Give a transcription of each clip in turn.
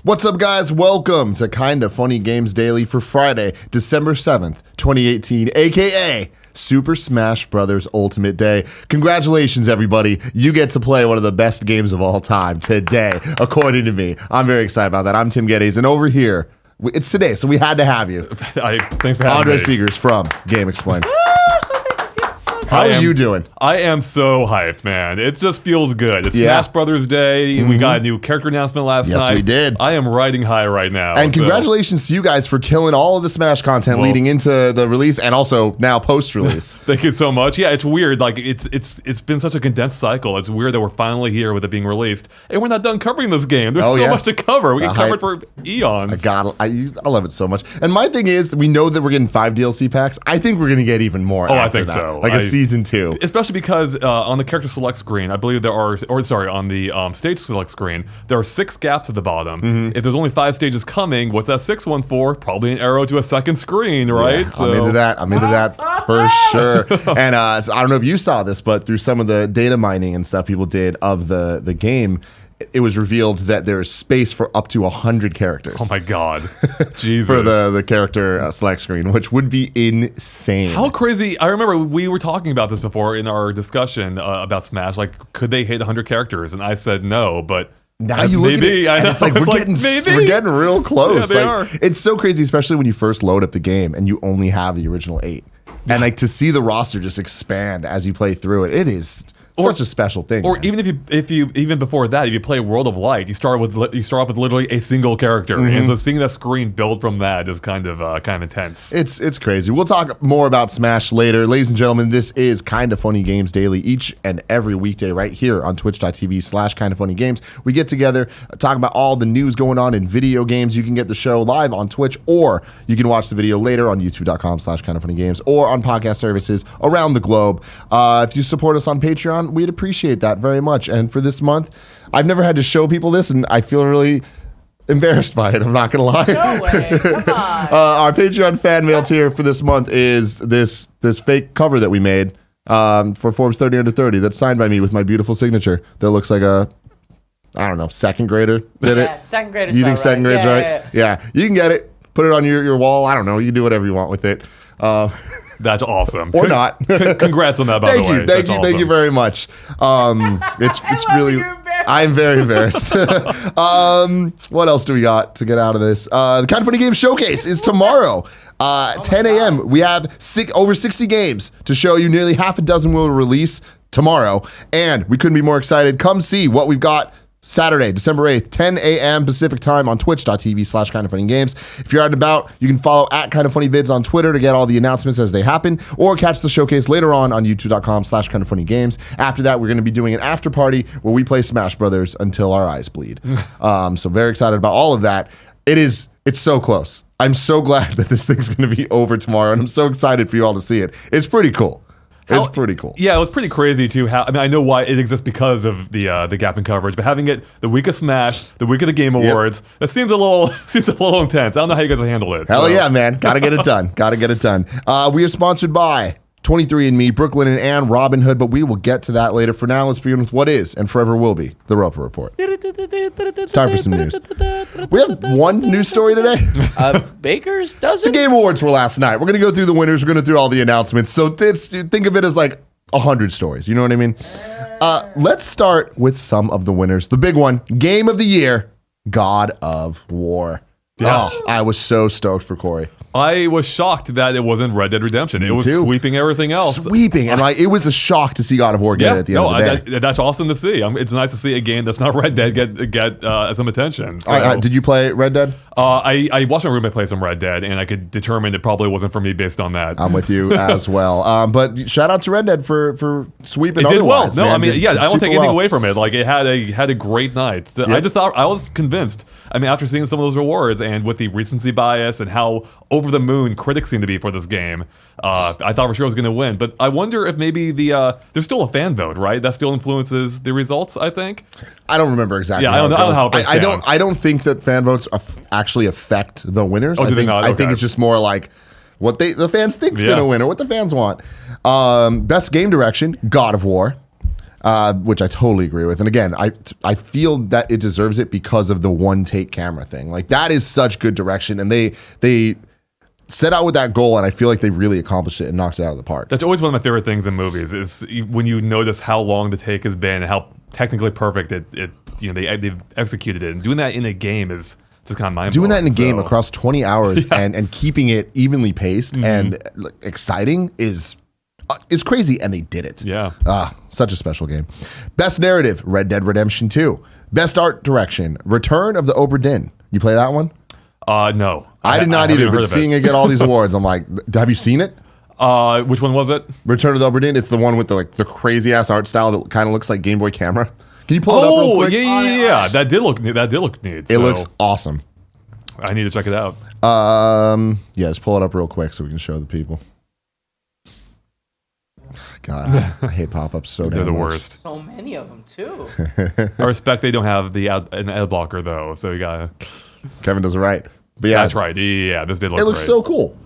What's up, guys? Welcome to Kinda Funny Games Daily for Friday, December 7th, 2018, aka Super Smash Bros. Ultimate Day. Congratulations, everybody. You get to play one of the best games of all time today, according to me. I'm very excited about that. I'm Tim Geddes, and over here, it's today, so we had to have you. Thanks for having Andre me. Seegers from GameXplain. How are you doing? I am so hyped, man. It just feels good. It's Smash Brothers Day. We got a new character announcement last night. Yes, we did. I am riding high right now. And congratulations to you guys for killing all of the Smash content leading into the release and also now post-release. Thank you so much. Yeah, it's weird. Like it's been such a condensed cycle. It's weird that we're finally here with it being released, and we're not done covering this game. There's so much to cover. We can cover it for eons. I love it so much. And my thing is, we know that we're getting 5 DLC packs. I think we're going to get even more. I think so. Like a season 2. Especially because on the character select screen, I believe there are, on the stage select screen, there are 6 gaps at the bottom. If there's only 5 stages coming, what's that 6th one for? Probably an arrow to a second screen, right? Yeah, I'm into that for sure. And I don't know if you saw this, but through some of the data mining and stuff people did of the game, it was revealed that there's space for up to 100 characters. Oh my god. Jesus. For the character select screen, which would be insane. How crazy. I remember we were talking about this before in our discussion about Smash. Like, could they hit 100 characters? And I said no, but now you look at it, and it's like, we're getting real close. Yeah, they are. It's so crazy, especially when you first load up the game and you only have the original 8. And like to see the roster just expand as you play through it, it is such a special thing. Or man. even before that, if you play World of Light, you start off with literally a single character, and so seeing that screen build from that is kind of intense. It's crazy. We'll talk more about Smash later, ladies and gentlemen. This is Kinda Funny Games Daily, each and every weekday right here on twitch.tv/kindafunnygames. We get together, talk about all the news going on in video games. You can get the show live on Twitch, or you can watch the video later on youtube.com/kindafunnygames, or on podcast services around the globe. If you support us on Patreon, we'd appreciate that very much. And for this month, I've never had to show people this, and I feel really embarrassed by it. I'm not gonna lie. No way. Come on. Our Patreon fan mail tier for this month is this fake cover that we made for Forbes 30 Under 30 that's signed by me with my beautiful signature that looks like a, I don't know, second grader did it. Second grade is You think second grade's right? Yeah. You can get it. Put it on your wall. I don't know. You can do whatever you want with it. That's awesome. Or not. Congrats on that, by the way. Thank you very much. It's really. I'm very embarrassed. What else do we got to get out of this? The Kinda Funny Games Showcase is tomorrow. 10 a.m. We have over 60 games to show you. Nearly half a dozen will release tomorrow, and we couldn't be more excited. Come see what we've got. Saturday, December 8th, 10 a.m. Pacific time on twitch.tv/kindafunnygames. If you're out and about, you can follow at kindafunnyvids on Twitter to get all the announcements as they happen, or catch the showcase later on youtube.com/kindafunnygames. After that, we're going to be doing an after party where we play Smash Brothers until our eyes bleed. So very excited about all of that. It's so close. I'm so glad that this thing's going to be over tomorrow, and I'm so excited for you all to see it. It's pretty cool. It's pretty cool. Yeah, it was pretty crazy too. I know why it exists because of the gap in coverage, but having it the week of Smash, the week of the Game Awards, that seems a little intense. I don't know how you guys will handle it. Hell yeah, man! Gotta get it done. We are sponsored by 23andMe, Brooklyn and Robinhood, but we will get to that later. For now, let's begin with what is and forever will be the Roper Report. It's time for some news. We have one news story today. Baker's dozen? The Game Awards were last night. We're going to go through the winners. We're going to go through all the announcements. So think of it as like 100 stories. You know what I mean? Let's start with some of the winners. The big one, Game of the Year, God of War. Yeah. Oh, I was so stoked for Corey. I was shocked that it wasn't Red Dead Redemption. It was sweeping everything else. And like it was a shock to see God of War get it at the end of the day. That's awesome to see. It's nice to see a game that's not Red Dead get some attention. So, did you play Red Dead? I watched my roommate play some Red Dead, and I could determine it probably wasn't for me based on that. I'm with you as well. But shout out to Red Dead for sweeping. It did well. No, man. I won't take anything away from it. Like it had a great night. Yep. I just thought I was convinced. I mean, after seeing some of those rewards and with the recency bias and how over the moon critics seem to be for this game, I thought for sure it was going to win. But I wonder if maybe there's still a fan vote, right? That still influences the results. I think. I don't remember exactly. Yeah, I don't know how it breaks down. I don't think that fan votes actually affect the winners. Oh, do they not? I think it's just more like what the fans think's going to win or what the fans want. Best game direction, God of War. which I totally agree with. And again, I feel that it deserves it because of the one take camera thing. Like that is such good direction, and they set out with that goal, and I feel like they really accomplished it and knocked it out of the park. That's always one of my favorite things in movies is when you notice how long the take has been and how technically perfect they've executed it. And doing that in a game is just kind of mind-blowing. Doing that in a game across 20 hours and keeping it evenly paced and exciting is crazy, and they did it. Yeah. Such a special game. Best narrative, Red Dead Redemption 2. Best art direction, Return of the Obra Dinn. You play that one? No. I did not either, but seeing it get all these awards, I'm like, have you seen it? Which one was it? Return of the Obra Dinn. It's the one with the crazy ass art style that kind of looks like Game Boy camera. Can you pull it up real quick? Yeah. That did look neat. It looks awesome. I need to check it out. Yeah, just pull it up real quick so we can show the people. God, I hate pop-ups so damn They're the much. worst. So many of them too. I respect they don't have an ad blocker though, so you gotta. Kevin does it right. But yeah, That's right. Yeah, this did look. It looks great. so cool.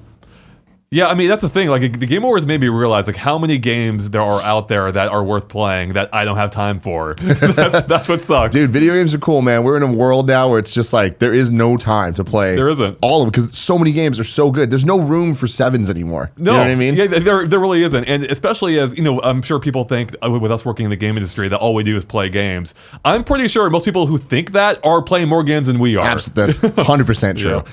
Yeah, I mean that's the thing. Like the Game Awards made me realize like how many games there are out there that are worth playing that I don't have time for. that's what sucks, Dude, video games are cool, man. We're in a world now where it's just like there is no time to play. There isn't. All of them because so many games are so good. There's no room for sevens anymore. No, you know what I mean? Yeah, there really isn't, and especially as I'm sure people think with us working in the game industry that all we do is play games. I'm pretty sure most people who think that are playing more games than we are. That's 100% true.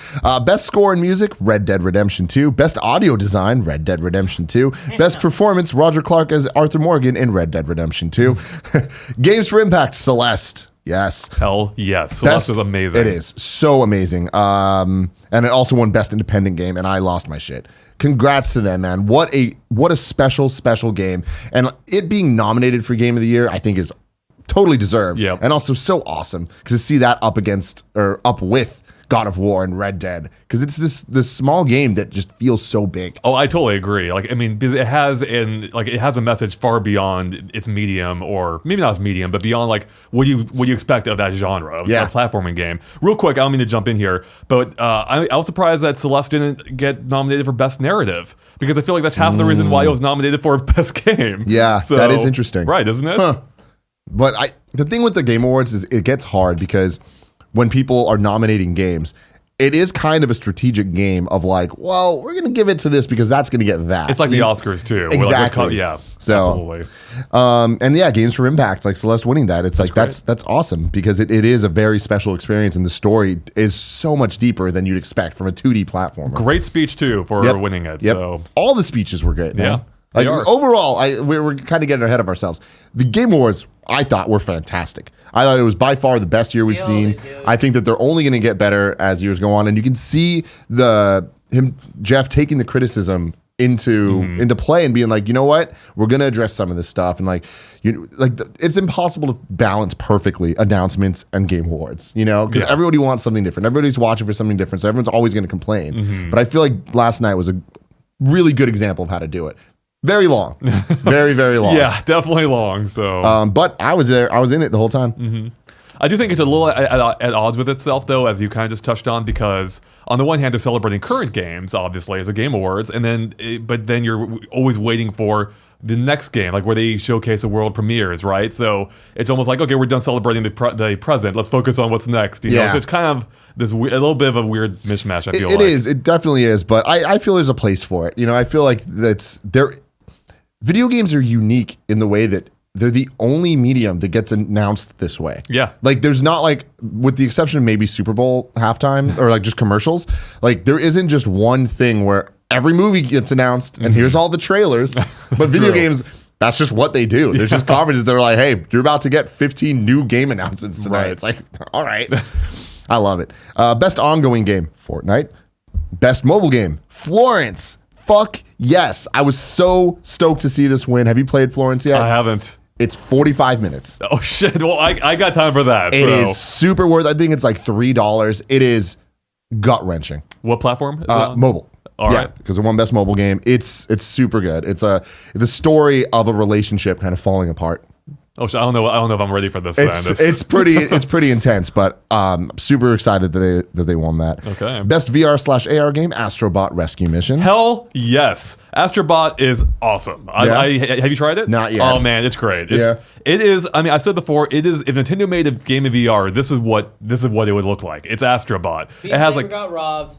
Best score in music, Red Dead Redemption 2. Best audio design, Red Dead Redemption 2. Best performance, Roger Clark as Arthur Morgan in Red Dead Redemption 2. Games for Impact, Celeste. Yes. Hell yes. Celeste is amazing. It is so amazing. And it also won Best Independent Game, and I lost my shit. Congrats to them, man. What a special game. And it being nominated for Game of the Year, I think is totally deserved. Yep. And also so awesome to see that up with God of War and Red Dead, because it's this small game that just feels so big. Oh, I totally agree. Like, I mean, it has a message far beyond its medium, or maybe not its medium, but beyond like what you expect of that genre, of a platforming game. Real quick, I don't mean to jump in here, but I was surprised that Celeste didn't get nominated for Best Narrative, because I feel like that's half the reason why it was nominated for Best Game. Yeah, so, that is interesting, right? Isn't it? Huh. But the thing with the Game Awards is it gets hard because when people are nominating games, it is kind of a strategic game of like, well, we're going to give it to this because that's going to get that. It's like the Oscars too. Exactly. Yeah. So, absolutely. And yeah, Games for Impact, like Celeste winning that, it's like that's awesome because it is a very special experience, and the story is so much deeper than you'd expect from a 2D platformer. Great speech too for winning it. Yep. So all the speeches were good. Man. Yeah. Like overall, we're kind of getting ahead of ourselves. The Game Awards, I thought, were fantastic. I thought it was by far the best year we've seen. I think that they're only going to get better as years go on, and you can see Jeff taking the criticism into play and being like, you know what, we're going to address some of this stuff, and it's impossible to balance perfectly announcements and Game Awards, because everybody wants something different. Everybody's watching for something different, so everyone's always going to complain. But I feel like last night was a really good example of how to do it. Very long. Very, very long. Yeah, definitely long. So, but I was there. I was in it the whole time. I do think it's a little at odds with itself, though, as you kind of just touched on, because on the one hand, they're celebrating current games, obviously, as a Game Awards, and but then you're always waiting for the next game, like where they showcase the world premieres, right? So it's almost like, okay, we're done celebrating the present. Let's focus on what's next. So it's kind of this a little bit of a weird mishmash. I feel it is. It definitely is. But I feel there's a place for it. I feel like video games are unique in the way that they're the only medium that gets announced this way. Yeah. Like there's not with the exception of maybe Super Bowl halftime or just commercials, there isn't just one thing where every movie gets announced and here's all the trailers. But video games, that's just what they do. There's just conferences that are like, hey, you're about to get 15 new game announcements tonight. Right. It's like, all right. I love it. Best ongoing game, Fortnite. Best mobile game, Florence. Fuck yes. I was so stoked to see this win. Have you played Florence yet? I haven't. It's 45 minutes. Oh, shit. Well, I got time for that. It is super worth it. I think it's like $3. It is gut-wrenching. What platform? Mobile. All right. Because it won Best Mobile Game. It's super good. It's the story of a relationship kind of falling apart. Oh, I don't know. I don't know if I'm ready for this. It's pretty intense, but super excited that they won that. Okay. Best VR/AR game, Astrobot Rescue Mission. Hell yes, Astrobot is awesome. Have you tried it? Not yet. Oh man, it's great. It is. I mean, I said before, it is. If Nintendo made a game in VR, this is what it would look like. It's Astrobot. Beat it has Saber got robbed.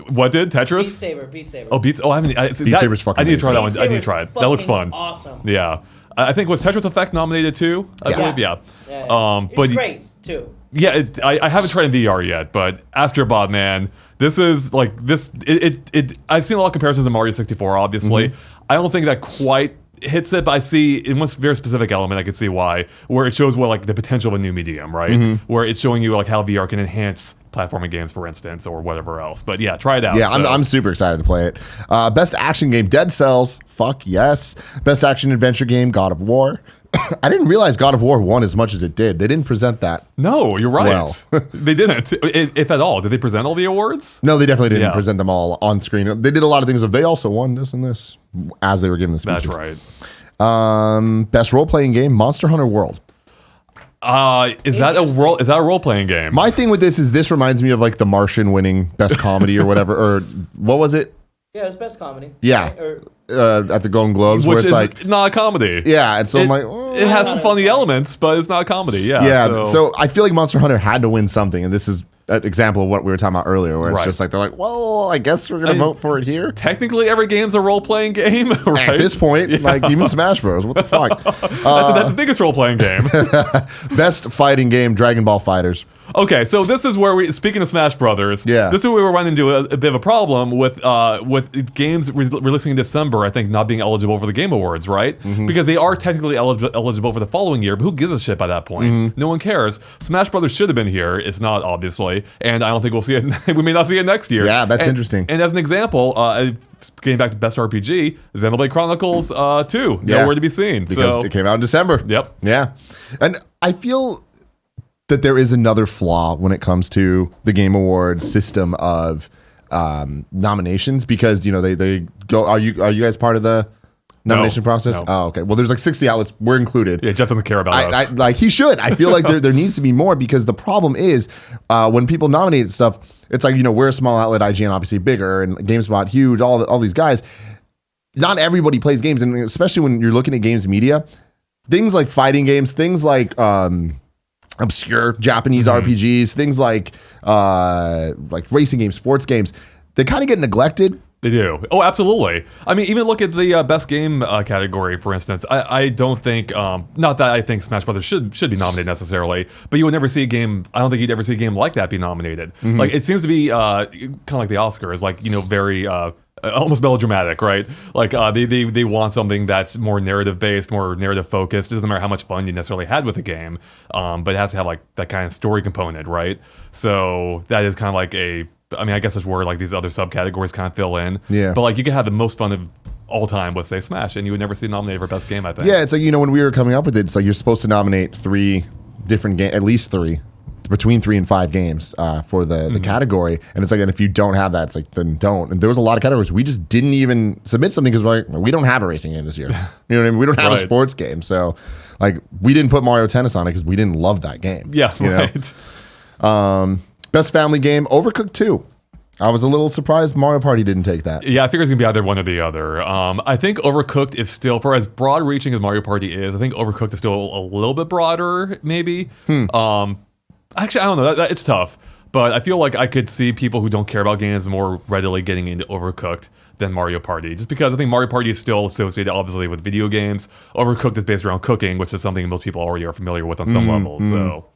What did Tetris? Beat Saber. Oh, Beat. Oh, I haven't. Beat Saber's fucking. I need to try that Beat one. I need to try it. That looks fun. Awesome. Yeah. I think was Tetris Effect nominated too? I believe, yeah. It's great too. Yeah, I haven't tried in VR yet, but Astrobot, man, this is like this. I've seen a lot of comparisons to Mario 64. Obviously, I don't think that quite hits it, but I see in one very specific element I can see why, where it shows what like the potential of a new medium, right? Where it's showing you like how VR can enhance platforming games, for instance, or whatever else. But yeah, try it out. Yeah, I'm super excited to play it. Best action game, Dead Cells. Fuck yes. Best action adventure game, God of War. I didn't realize God of War won as much as it did. They didn't present that. No, you're right. Well. They didn't, if at all. Did they present all the awards? No, they definitely didn't present them all on screen. They did a lot of things of they also won this and this as they were giving the speeches. That's right. Best role-playing game, Monster Hunter World. Is that a role-playing game? My thing with this reminds me of like The Martian winning best comedy or whatever, or what was it? Yeah, it was best comedy. Yeah, at the Golden Globes, which where it's is like not a comedy. Yeah, and so I'm like, it has some funny elements, but it's not a comedy. Yeah. Yeah. So I feel like Monster Hunter had to win something, and this is an example of what we were talking about earlier, where it's just like they're like, well, I guess we're gonna vote for it here. Technically, every game's a role-playing game, right? At this point, like even Smash Bros. What the fuck? That's the biggest role-playing game. Best fighting game, Dragon Ball FighterZ. Okay, so this is where speaking of Smash Brothers, this is where we were running into a bit of a problem with games releasing in December, I think, not being eligible for the Game Awards, right? Because they are technically eligible for the following year, but who gives a shit by that point? No one cares. Smash Brothers should have been here. It's not, obviously, and I don't think we'll see it. We may not see it next year. Yeah, that's interesting. And as an example, getting back to Best RPG, Xenoblade Chronicles 2, nowhere to be seen. Because it came out in December. Yep. Yeah. And I feel that there is another flaw when it comes to the Game Awards system of nominations, because they go. Are you guys part of the nomination process? No. Oh, okay. Well, there's like 60 outlets. We're included. Yeah, Jeff doesn't care about us. Like he should. I feel like there needs to be more, because the problem is when people nominate stuff, it's like we're a small outlet, IGN obviously bigger, and GameSpot huge. All these guys. Not everybody plays games, and especially when you're looking at games media, things like fighting games, things like obscure Japanese RPGs, things like racing games, sports games, they kind of get neglected. They do. Oh, absolutely. I mean, even look at the best game category, for instance. I don't think, not that I think Smash Brothers should be nominated necessarily, but you would never see a game. I don't think you'd ever see a game like that be nominated. Like it seems to be kind of like the Oscars, like very. Almost melodramatic, right? Like they want something that's more narrative based, more narrative focused. It doesn't matter how much fun you necessarily had with the game, but it has to have like that kind of story component, right? So that is kind of like I guess that's where like these other subcategories kind of fill in. Yeah. But like you could have the most fun of all time with say Smash, and you would never see nominated for best game. I think. Yeah, it's like when we were coming up with it, it's like you're supposed to nominate 3 different games, at least 3. Between 3 and 5 games for the category, and it's like, and if you don't have that, it's like then don't. And there was a lot of categories we just didn't even submit something because we're like, we don't have a racing game this year. You know what I mean? We don't have a sports game, so like we didn't put Mario Tennis on it because we didn't love that game. Yeah, right. Best family game, Overcooked 2. I was a little surprised Mario Party didn't take that. Yeah, I figure it's gonna be either one or the other. I think Overcooked is still, for as broad-reaching as Mario Party is, I think Overcooked is still a little bit broader, maybe. Actually, I don't know. It's tough, but I feel like I could see people who don't care about games more readily getting into Overcooked than Mario Party, just because I think Mario Party is still associated, obviously, with video games. Overcooked is based around cooking, which is something most people already are familiar with on some level. So,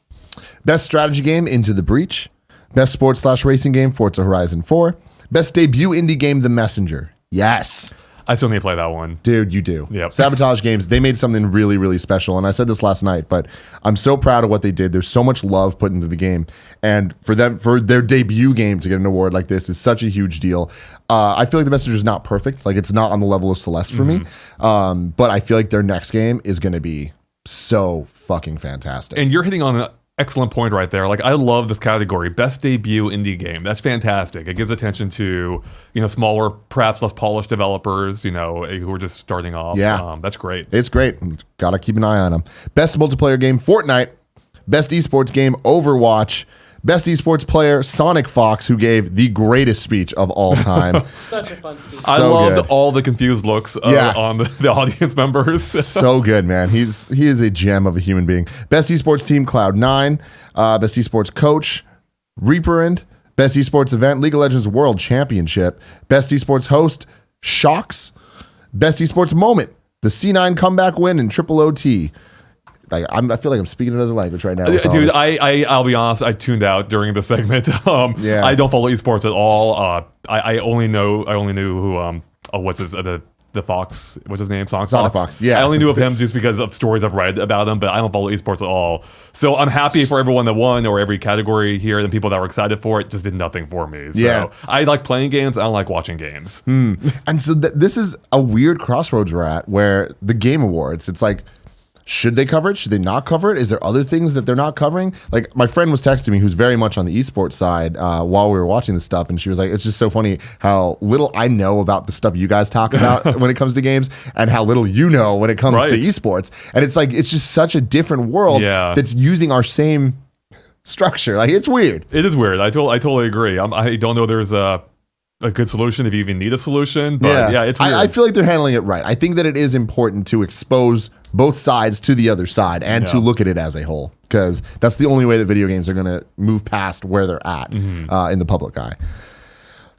best strategy game, Into the Breach. Best sports/racing game, Forza Horizon 4. Best debut indie game, The Messenger. Yes. I still need to play that one. Dude, you do. Yep. Sabotage Games, they made something really, really special. And I said this last night, but I'm so proud of what they did. There's so much love put into the game. And for their debut game to get an award like this is such a huge deal. I feel like The Messenger is not perfect. Like it's not on the level of Celeste for me. But I feel like their next game is going to be so fucking fantastic. And you're hitting on excellent point right there. Like, I love this category, best debut indie game. That's fantastic. It gives attention to, smaller, perhaps less polished developers, who are just starting off. Yeah. That's great. It's great. Gotta keep an eye on them. Best multiplayer game, Fortnite. Best esports game, Overwatch. Best esports player, Sonic Fox, who gave the greatest speech of all time. Such a fun speech. I loved all the confused looks on the audience members. So good, man. He is a gem of a human being. Best esports team, Cloud9. Best esports coach, Reaperend. Best esports event, League of Legends World Championship. Best esports host, Shocks. Best esports moment, the C9 comeback win in Triple OT. I feel like I'm speaking another language right now. Dude, I'll be honest. I tuned out during the segment. I don't follow esports at all. I only knew who what's his the Fox, what's his name? Sonic Fox. Yeah, I only knew of him just because of stories I've read about him, but I don't follow esports at all. So I'm happy for everyone that won or every category here. And people that were excited for it just did nothing for me. So I like playing games. I don't like watching games. And so this is a weird crossroads we're at, where the Game Awards, it's like, should they cover it? Should they not cover it? Is there other things that they're not covering? Like, my friend was texting me, who's very much on the esports side, while we were watching this stuff, and she was like, it's just so funny how little I know about the stuff you guys talk about when it comes to games, and how little you know when it comes to esports. And it's like, it's just such a different world that's using our same structure. Like, it's weird. It is weird. I totally agree. I don't know there's a good solution if you even need a solution, but it's weird. I feel like they're handling it right. I think that it is important to expose both sides to the other side and to look at it as a whole, because that's the only way that video games are going to move past where they're at in the public eye.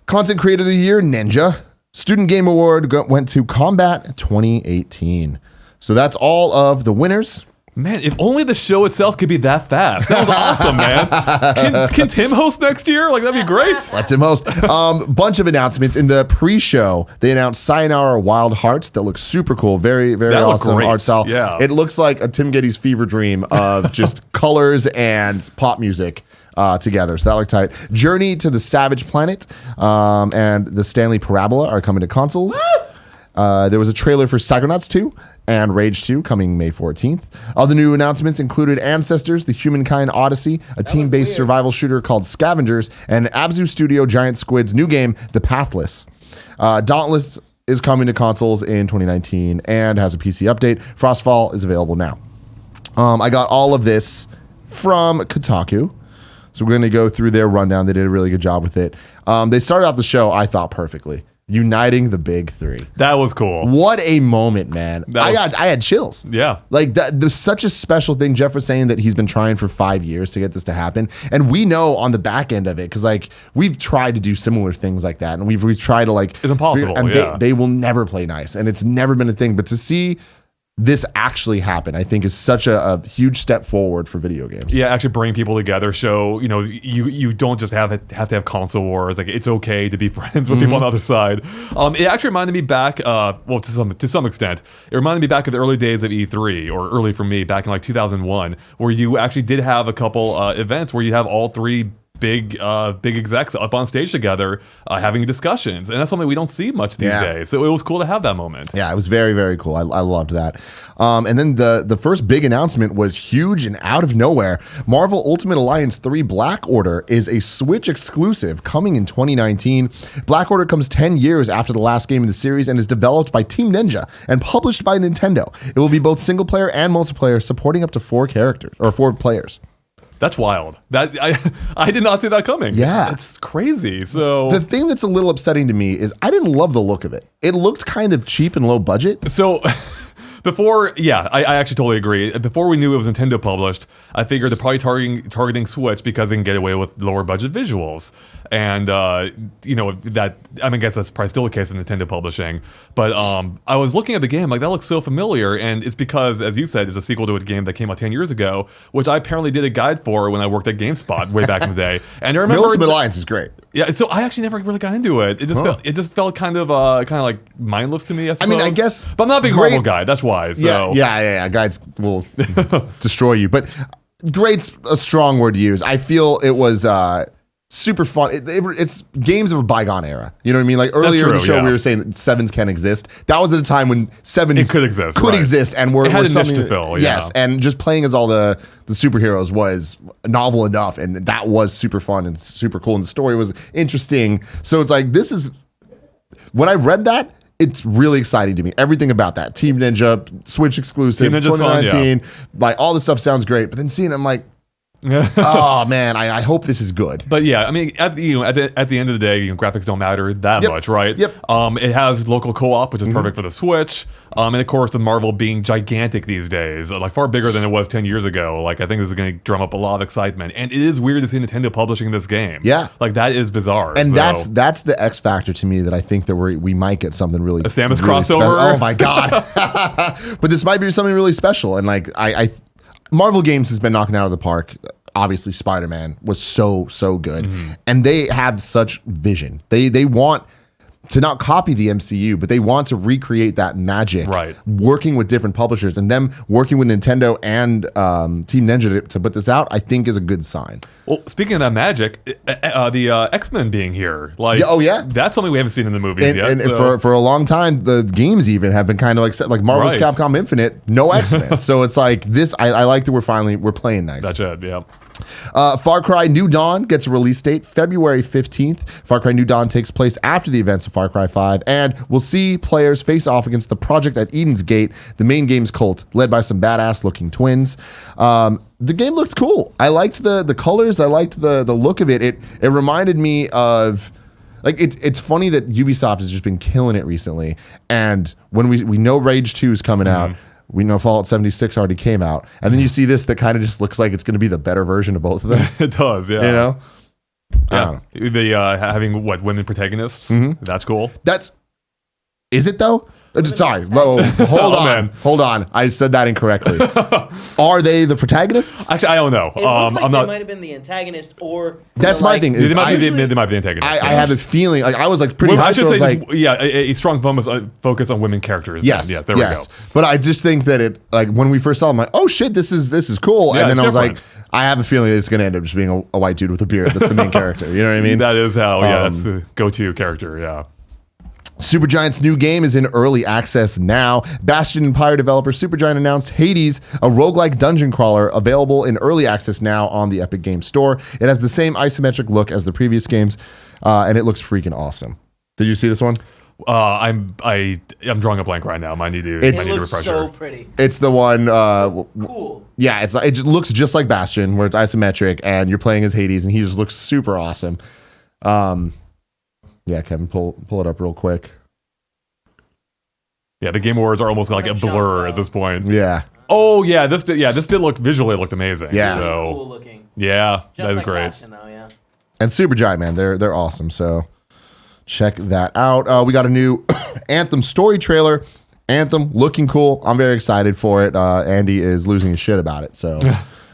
Content Creator of the Year, Ninja. Student Game Award went to Combat 2018. So that's all of the winners. Man, if only the show itself could be that fast. That was awesome, man. Can Tim host next year? Like, that'd be great. Let him host. Bunch of announcements. In the pre-show, they announced Sayonara Wild Hearts. That looks super cool. Very, very awesome art style. Yeah. It looks like a Tim Geddes fever dream of just colors and pop music together. So that looked tight. Journey to the Savage Planet and the Stanley Parabola are coming to consoles. There was a trailer for Psychonauts 2 and Rage 2 coming May 14th. Other new announcements included Ancestors, the Humankind Odyssey, a team-based survival shooter called Scavengers, and Abzu Studio Giant Squid's new game, The Pathless. Dauntless is coming to consoles in 2019 and has a PC update. Frostfall is available now. I got all of this from Kotaku. So we're going to go through their rundown. They did a really good job with it. They started off the show, I thought, perfectly. Uniting the big three. That was cool. What a moment, man. I had chills. Yeah. Like, there's such a special thing. Jeff was saying that he's been trying for 5 years to get this to happen. And we know on the back end of it, because, like, we've tried to do similar things like that. And we've tried to, like... It's impossible, and they will never play nice. And it's never been a thing. But to see this actually happen, I think, is such a huge step forward for video games. Yeah, actually bring people together. Show, you don't just have to have console wars. Like, it's okay to be friends with people on the other side. It actually reminded me back, to some extent, it reminded me back of the early days of E3, or early for me, back in like 2001, where you actually did have a couple events where you have all three big execs up on stage together having discussions, and that's something we don't see much these days. So it was cool to have that moment. Yeah, it was very, very cool. I loved that. And then the first big announcement was huge and out of nowhere. Marvel Ultimate Alliance 3 Black Order is a Switch exclusive coming in 2019. Black Order comes 10 years after the last game in the series and is developed by Team Ninja and published by Nintendo. It will be both single player and multiplayer, supporting up to 4 players. That's wild. That I did not see that coming. Yeah. It's crazy. So the thing that's a little upsetting to me is I didn't love the look of it. It looked kind of cheap and low budget. So before, I actually totally agree. Before we knew it was Nintendo published, I figured they're probably targeting Switch because they can get away with lower budget visuals. And, I guess that's probably still the case in Nintendo publishing. But I was looking at the game, like, that looks so familiar. And it's because, as you said, it's a sequel to a game that came out 10 years ago, which I apparently did a guide for when I worked at GameSpot way back in the day. And I remember... Ultimate Alliance is great. Yeah, so I actually never really got into it. It just felt kind of like mindless to me, I suppose. I mean, I guess... But I'm not a big Marvel guy, that's why. So. Yeah. Guides will destroy you. But great's a strong word to use. I feel it was super fun. It's games of a bygone era. You know what I mean? Like earlier in the show, we were saying that 7s can exist. That was at a time when 7s could exist, and were had a something niche to fill. Yes, and just playing as all the superheroes was novel enough, and that was super fun and super cool, and the story was interesting. So it's like when I read that, it's really exciting to me. Everything about that. Team Ninja, Switch exclusive, 2019, like all this stuff sounds great. But then seeing it, I'm like, oh man, I hope this is good. But yeah, I mean, at the end of the day, graphics don't matter that much, right? Yep. It has local co-op, which is perfect for the Switch. And of course, with Marvel being gigantic these days, like far bigger than it was 10 years ago. Like I think this is going to drum up a lot of excitement. And it is weird to see Nintendo publishing this game. Yeah, like that is bizarre. And that's the X factor to me that I think that we might get something really. A Samus really crossover. Oh my god! But this might be something really special. And like Marvel games has been knocking out of the park. Obviously, Spider-Man was so good, and they have such vision. They want to not copy the MCU, but they want to recreate that magic. Right. Working with different publishers, and them working with Nintendo and Team Ninja to put this out, I think is a good sign. Well, speaking of that magic, the X-Men being here, like, that's something we haven't seen in the movies yet. And for a long time, the games even have been kind of like Marvel's Capcom Infinite, no X-Men. So it's like this. I like that we're playing nice. That's it. Yeah. Far Cry New Dawn gets a release date, February 15th. Far Cry New Dawn takes place after the events of Far Cry 5, and we'll see players face off against the Project at Eden's Gate, the main game's cult, led by some badass-looking twins. The game looked cool. I liked the colors. I liked the look of it. It reminded me of... Like it's funny that Ubisoft has just been killing it recently, and when we know Rage 2 is coming out, we know Fallout 76 already came out, and then you see this that kind of just looks like it's going to be the better version of both of them. It does, yeah. You know? Yeah. The having women protagonists. That's cool. Is it though? Sorry, hold on. I said that incorrectly. Are they the protagonists? Actually, I don't know. They might have been the antagonist, or that's my thing. They might be the antagonists. I have a feeling. Like I was like pretty. I should say, a strong focus on women characters. Yes, there we go. But I just think that it like when we first saw them, I'm like, oh shit, this is cool. And then I was like, I have a feeling that it's going to end up just being a white dude with a beard. That's the main character. You know what I mean? That is how. That's the go-to character. Yeah. Supergiant's new game is in early access now. Bastion Empire developer Supergiant announced Hades, a roguelike dungeon crawler, available in early access now on the Epic Games Store. It has the same isometric look as the previous games, and it looks freaking awesome. Did you see this one? I'm drawing a blank right now. I need to refresh. So pretty. It's the one. Cool. Yeah, it just looks just like Bastion, where it's isometric, and you're playing as Hades, and he just looks super awesome. Yeah, Kevin, pull it up real quick. Yeah, the Game Awards are almost like a blur at this point. Yeah. Oh yeah, this did look visually looked amazing. Yeah. So, cool looking. Yeah, Just that is like great. Bastion, though, yeah. And Supergiant, man, they're awesome. So check that out. We got a new Anthem story trailer. Anthem looking cool. I'm very excited for it. Andy is losing his shit about it. So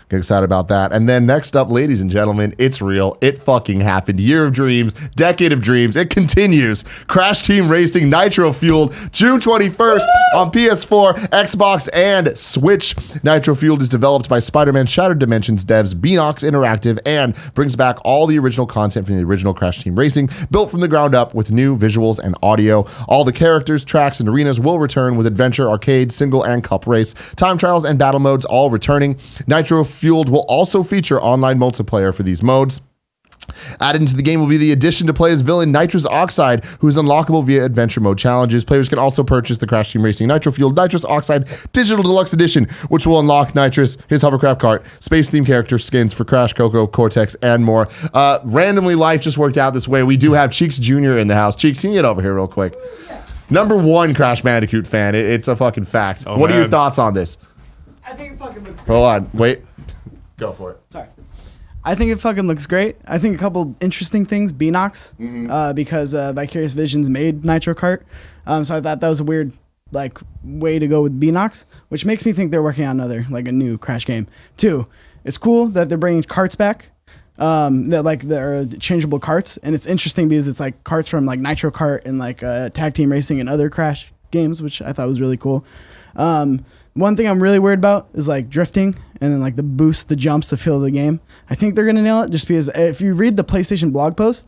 get excited about that. And then next up, ladies and gentlemen, it's real. It fucking happened. Year of Dreams, Decade of Dreams. It continues. Crash Team Racing Nitro Fueled, June 21st on PS4, Xbox, and Switch. Nitro Fueled is developed by Spider-Man Shattered Dimensions devs Beanox Interactive and brings back all the original content from the original Crash Team Racing, built from the ground up with new visuals and audio. All the characters, tracks, and arenas will return with adventure, arcade, single, and cup race, time trials, and battle modes all returning. Nitro Fueled will also feature online multiplayer for these modes. Added into the game will be the addition to play as villain Nitrous Oxide, who is unlockable via adventure mode challenges. Players can also purchase the Crash Team Racing Nitro Fueled Nitrous Oxide Digital Deluxe Edition, which will unlock Nitrous, his hovercraft cart, space-themed character skins for Crash, Coco, Cortex, and more. Randomly, life just worked out this way. We do have Cheeks Jr. in the house. Cheeks, can you get over here real quick? Number one Crash Bandicoot fan. It's a fucking fact. What are your thoughts on this? I think it fucking looks great. Hold on. Wait. Go for it. Sorry. I think it fucking looks great. I think a couple interesting things. Beanox, because Vicarious Visions made Nitro Kart. So I thought that was a weird way to go with Beanox, which makes me think they're working on a new Crash game. 2, it's cool that they're bringing carts back. That they're changeable carts, and it's interesting because it's like carts from Nitro Kart and Tag Team Racing and other Crash games, which I thought was really cool. One thing I'm really worried about is like drifting and then like the boost, the jumps, the feel of the game. I think they're gonna nail it just because if you read the PlayStation blog post,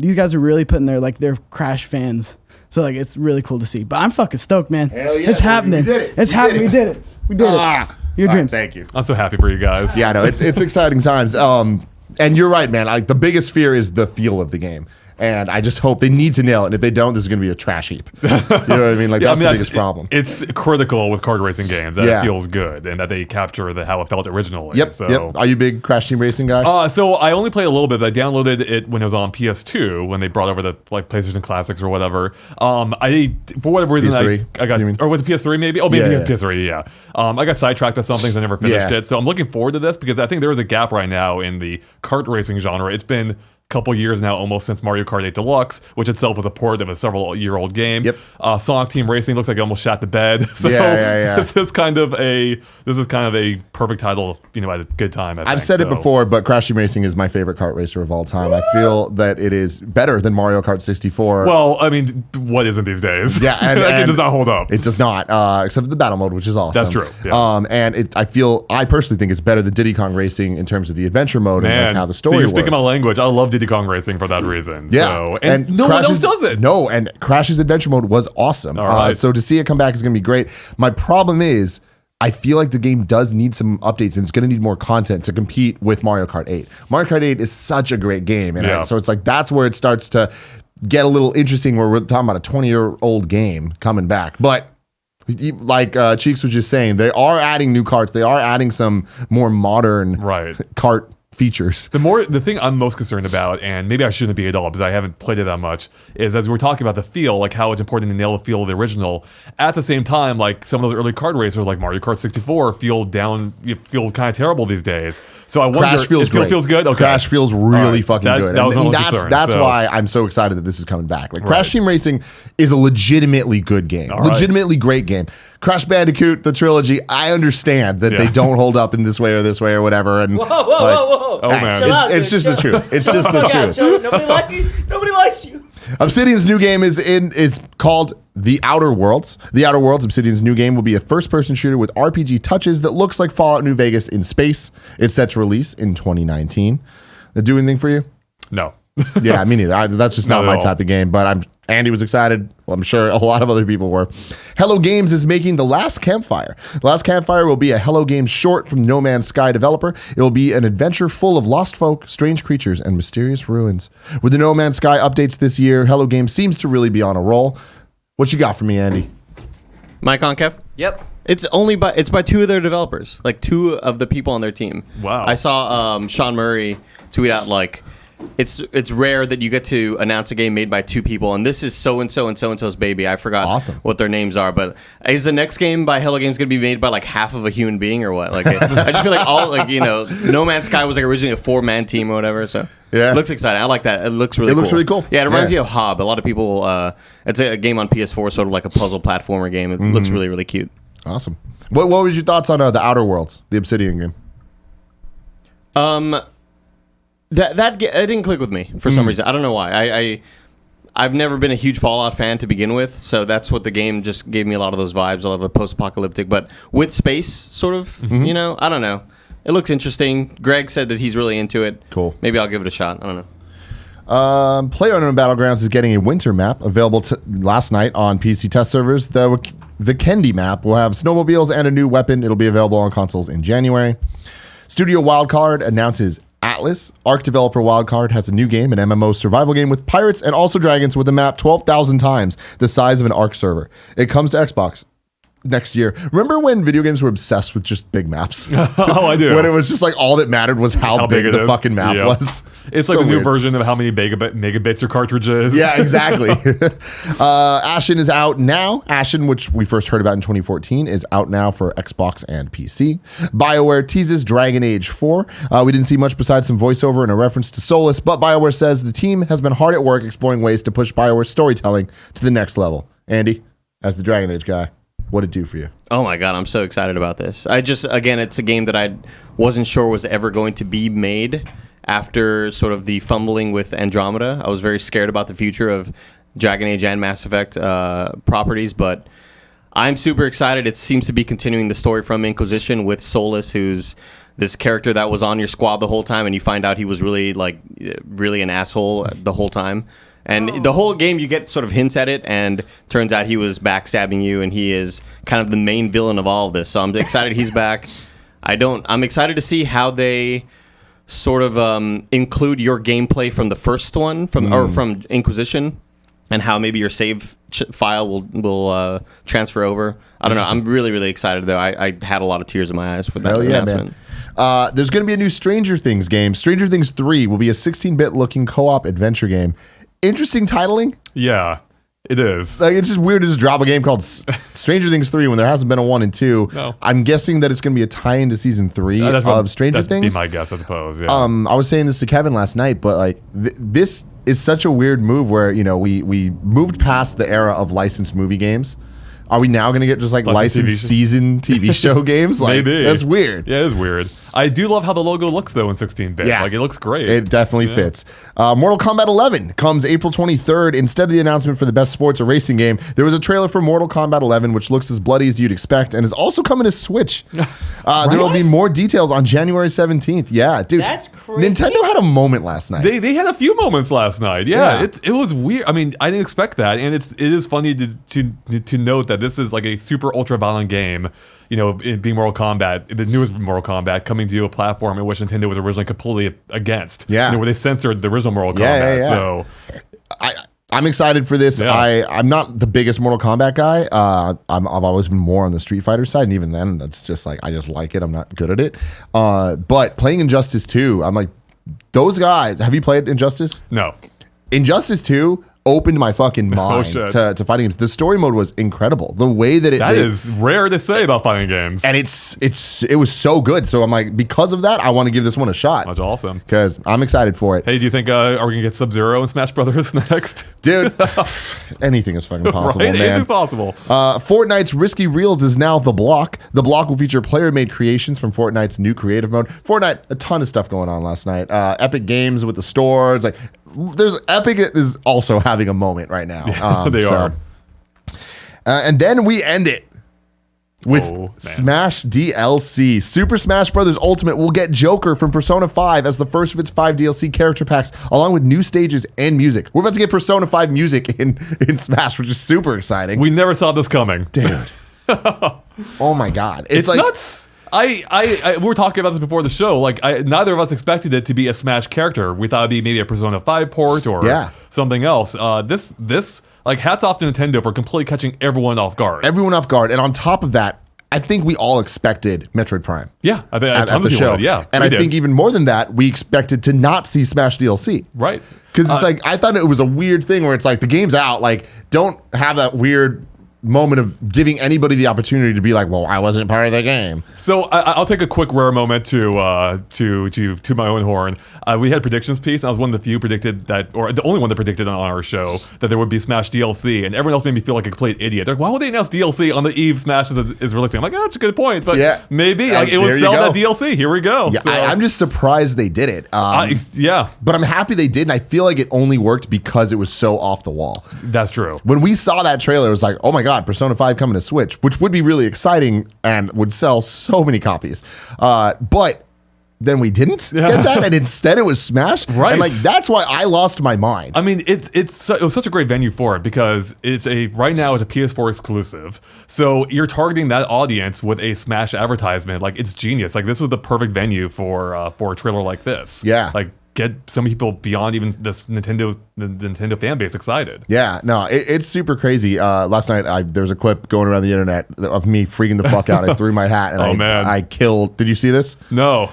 these guys are really putting their Crash fans. So like it's really cool to see. But I'm fucking stoked, man. Hell yeah, it's happening. We did it. It's happening. We did it. We did it. Your dreams. Thank you. I'm so happy for you guys. Yeah, no, it's exciting times. And you're right, man. Like the biggest fear is the feel of the game. And I just hope they need to nail it. And if they don't, this is going to be a trash heap. You know what I mean? Like that's the biggest problem. It's critical with kart racing games that it feels good and that they capture how it felt originally. Yep. Are you a big Crash Team Racing guy? So I only played a little bit. I downloaded it when it was on PS2 when they brought over the like PlayStation Classics or whatever. I for whatever reason PS3, I got or was it PS3 maybe? Oh, maybe PS3. Yeah. I got sidetracked with some things. I never finished it. So I'm looking forward to this because I think there is a gap right now in the kart racing genre. It's been couple years now almost since Mario Kart 8 Deluxe, which itself was a port of a several-year-old game. Yep. Sonic Team Racing looks like it almost shot the bed. So this is kind of a perfect title, at a good time. I've said it before, but Crash Team Racing is my favorite kart racer of all time. I feel that it is better than Mario Kart 64. Well, I mean, what isn't these days? Yeah, and it does not hold up. It does not, except for the battle mode, which is awesome. That's true. Yeah. And I personally think it's better than Diddy Kong Racing in terms of the adventure mode and like how the story you're works. speaking my language. I love Diddy Kong Racing for that reason. Yeah, so, and no one else does it. No, and Crash's adventure mode was awesome. All right. So to see it come back is going to be great. My problem is, I feel like the game does need some updates and it's going to need more content to compete with Mario Kart 8. Mario Kart 8 is such a great game. And so it's like that's where it starts to get a little interesting where we're talking about a 20-year-old game coming back. But like Cheeks was just saying, they are adding new karts. They are adding some more modern kart features. The thing I'm most concerned about, and maybe I shouldn't be at all because I haven't played it that much, is as we're talking about the feel, like how it's important to nail the feel of the original. At the same time, like some of those early kart racers, like Mario Kart 64, feel kind of terrible these days. So I wonder, Crash feels great. Feels good. Okay. Crash feels really fucking good. That's so why I'm so excited that this is coming back. Like Crash Team Racing is a legitimately good game, legitimately great game. Crash Bandicoot, the trilogy, I understand that they don't hold up in this way or whatever. And whoa. Oh man, it's just the truth. It's just the truth. Nobody likes you. Obsidian's new game is called The Outer Worlds. The Outer Worlds, Obsidian's new game, will be a first-person shooter with RPG touches that looks like Fallout New Vegas in space. It's set to release in 2019. That do anything for you? No. Yeah, me neither. That's just not my type of game, but Andy was excited. Well, I'm sure a lot of other people were. Hello Games is making The Last Campfire. The Last Campfire will be a Hello Games short from No Man's Sky developer. It will be an adventure full of lost folk, strange creatures, and mysterious ruins. With the No Man's Sky updates this year, Hello Games seems to really be on a roll. What you got for me, Andy? Mike on Kev? Yep. It's by two of their developers, like two of the people on their team. Wow. I saw Sean Murray tweet out like, it's rare that you get to announce a game made by two people, and this is so and so-and-so's baby. I forgot what their names are, but is the next game by Hello Games going to be made by like half of a human being or what? Like, I just feel like No Man's Sky was like originally a 4-man team or whatever. So it looks exciting. I like that. It looks really cool. Yeah, it reminds me of Hob. A lot of people. It's a game on PS4, sort of like a puzzle platformer game. It looks really, really cute. Awesome. What was your thoughts on The Outer Worlds, the Obsidian game? That it didn't click with me for some reason. I don't know why. I've never been a huge Fallout fan to begin with, so that's what the game just gave me a lot of those vibes, a lot of the post-apocalyptic, but with space, sort of. I don't know. It looks interesting. Greg said that he's really into it. Cool. Maybe I'll give it a shot. I don't know. PlayerUnknown Battlegrounds is getting a winter map available last night on PC test servers. The Kendi map will have snowmobiles and a new weapon. It'll be available on consoles in January. Studio Wildcard announces Atlas. Arc developer Wildcard has a new game, an MMO survival game with pirates and also dragons with a map 12,000 times the size of an Arc server. It comes to Xbox next year. Remember when video games were obsessed with just big maps? Oh, I do. When it was just like all that mattered was how big the fucking map was. It's like the new version of how many megabits your cartridge is. Yeah, exactly. Ashen is out now. Ashen, which we first heard about in 2014, is out now for Xbox and PC. BioWare teases Dragon Age 4. We didn't see much besides some voiceover and a reference to Solus, but BioWare says the team has been hard at work exploring ways to push BioWare storytelling to the next level. Andy, as the Dragon Age guy, what did it do for you? Oh my god, I'm so excited about this. Again, it's a game that I wasn't sure was ever going to be made after sort of the fumbling with Andromeda. I was very scared about the future of Dragon Age and Mass Effect properties, but I'm super excited. It seems to be continuing the story from Inquisition with Solus, who's this character that was on your squad the whole time, and you find out he was really an asshole the whole time. And the whole game, you get sort of hints at it, and turns out he was backstabbing you, and he is kind of the main villain of all of this. So I'm excited he's back. I'm excited to see how they sort of include your gameplay from the first one, from Inquisition, and how maybe your save file will transfer over. I don't know. I'm really, really excited, though. I had a lot of tears in my eyes for that announcement. Man. There's going to be a new Stranger Things game. Stranger Things 3 will be a 16-bit looking co-op adventure game. Interesting titling. Yeah, it is. Like, it's just weird to just drop a game called Stranger Things 3 when there hasn't been a 1 and 2. No. I'm guessing that it's going to be a tie into season 3 of Stranger Things. That'd be my guess, I suppose. Yeah. I was saying this to Kevin last night, but like this is such a weird move where, you know, we moved past the era of licensed movie games. Are we now going to get just like licensed season TV show games? Like, maybe. That's weird. Yeah, it is weird. I do love how the logo looks, though, in 16-bit. Yeah. Like, it looks great. It definitely fits. Mortal Kombat 11 comes April 23rd. Instead of the announcement for the best sports or racing game, there was a trailer for Mortal Kombat 11, which looks as bloody as you'd expect, and is also coming to Switch. There will be more details on January 17th. Yeah, dude. That's crazy. Nintendo had a moment last night. They had a few moments last night. Yeah. It was weird. I mean, I didn't expect that, and it is funny to note that this is like a super ultra-violent game. You know, it being Mortal Kombat, the newest Mortal Kombat, coming to a platform in which Nintendo was originally completely against. Yeah. You know, where they censored the original Mortal Kombat. Yeah. So I'm excited for this. Yeah. I'm not the biggest Mortal Kombat guy. I've always been more on the Street Fighter side, and even then, it's just like I just like it. I'm not good at it. But playing Injustice 2, I'm like, those guys. Have you played Injustice? No. Injustice 2 opened my fucking mind to fighting games. The story mode was incredible. The way that that is rare to say about fighting games, and it was so good. So I'm like, because of that, I want to give this one a shot. That's awesome Because I'm excited for it. Hey, do you think are we gonna get Sub-Zero in Smash Brothers next? Dude, anything is fucking possible, right? man. Anything's possible. Fortnite's Risky Reels is now The Block. The Block will feature player-made creations from Fortnite's new creative mode. Fortnite, a ton of stuff going on last night. Epic Games with the store. It's like Epic is also having a moment right now. They are. And then we end it with Smash DLC. Super Smash Bros. Ultimate will get Joker from Persona 5 as the first of its 5 DLC character packs, along with new stages and music. We're about to get Persona 5 music in Smash, which is super exciting. We never saw this coming. Dude. Oh my God. It's like nuts. We were talking about this before the show. Like, neither of us expected it to be a Smash character. We thought it'd be maybe a Persona 5 port or something else. This like, hats off to Nintendo for completely catching everyone off guard. And on top of that, I think we all expected Metroid Prime. Yeah, I bet at the show. And I think even more than that, we expected to not see Smash DLC. Right. Because it's like, I thought it was a weird thing where it's like, the game's out. Like, don't have that weird moment of giving anybody the opportunity to be like, well, I wasn't part of the game. So I'll take a quick rare moment to my own horn. We had predictions piece, and I was one of the few predicted that, or the only one that predicted on our show that there would be Smash DLC, and everyone else made me feel like a complete idiot. They're like, why would they announce DLC on the eve Smash is releasing? I'm like, that's a good point, but maybe like it would sell that DLC. Here we go. Yeah, so, I'm just surprised they did it. But I'm happy they did, and I feel like it only worked because it was so off the wall. That's true. When we saw that trailer, it was like, oh my God, Persona 5 coming to Switch, which would be really exciting and would sell so many copies. But then we didn't get that, and instead it was Smash. Right. And like, that's why I lost my mind. I mean, it was such a great venue for it because right now it's a PS4 exclusive. So you're targeting that audience with a Smash advertisement. Like, it's genius. Like, this was the perfect venue for a trailer like this. Yeah. Like, get some people beyond even this Nintendo fan base excited. Yeah, no, it's super crazy. Last night, there was a clip going around the internet of me freaking the fuck out. I threw my hat and I killed. Did you see this? No.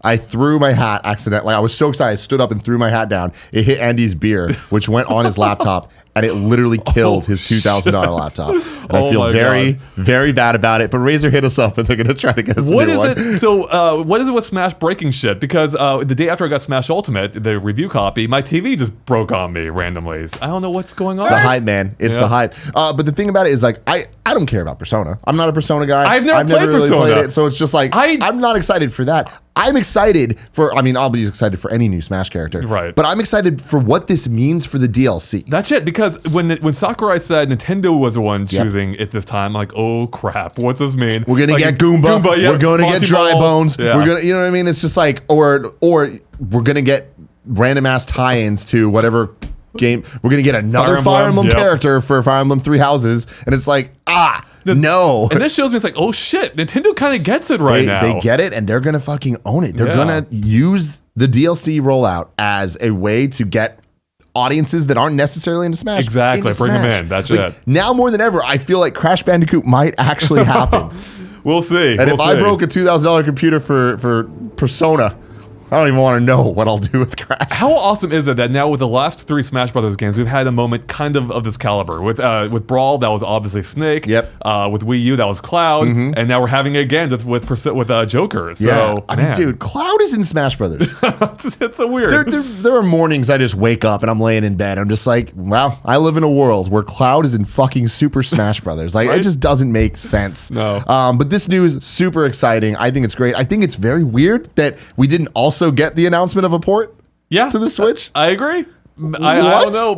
I threw my hat accidentally. I was so excited. I stood up and threw my hat down. It hit Andy's beer, which went on his laptop, and it literally killed his $2,000 laptop. And I feel very, very bad about it. But Razer hit us up, and they're going to try to get us a new one. So what is it with Smash breaking shit? Because the day after I got Smash Ultimate, the review copy, my TV just broke on me randomly. I don't know what's going on. It's the hype, man. It's the hype. But the thing about it is, like, I don't care about Persona. I'm not a Persona guy. I've never played really Persona. Played it, so it's just like, I'm not excited for that. I'm excited for, I mean, I'll be excited for any new Smash character. Right. But I'm excited for what this means for the DLC. That's it, because when Sakurai said Nintendo was the one choosing it this time, I'm like, oh crap, what's this mean? We're gonna get Goomba. We're gonna get Dry Bones. We're gonna, you know what I mean? It's just like, or we're gonna get random ass tie-ins to whatever game. We're gonna get another Fire Emblem character for Fire Emblem Three Houses, and it's like, no. And this shows me it's like, oh shit, Nintendo kind of gets it now. They get it, and they're gonna fucking own it. They're gonna use the DLC rollout as a way to get audiences that aren't necessarily into Smash. Exactly, bring them in. That's it. Now more than ever, I feel like Crash Bandicoot might actually happen. We'll see. And if I broke a $2,000 computer for Persona, I don't even want to know what I'll do with Crash. How awesome is it that now with the last 3 Smash Brothers games, we've had a moment kind of this caliber. With Brawl, that was obviously Snake. Yep. With Wii U, that was Cloud. And now we're having it again with Joker. So, I mean, dude, Cloud is in Smash Brothers. It's a weird. There are mornings I just wake up and I'm laying in bed. I'm just like, wow, I live in a world where Cloud is in fucking Super Smash Brothers. Like, It just doesn't make sense. No. But this news, super exciting. I think it's great. I think it's very weird that we didn't also get the announcement of a port to the Switch. I agree. I don't know.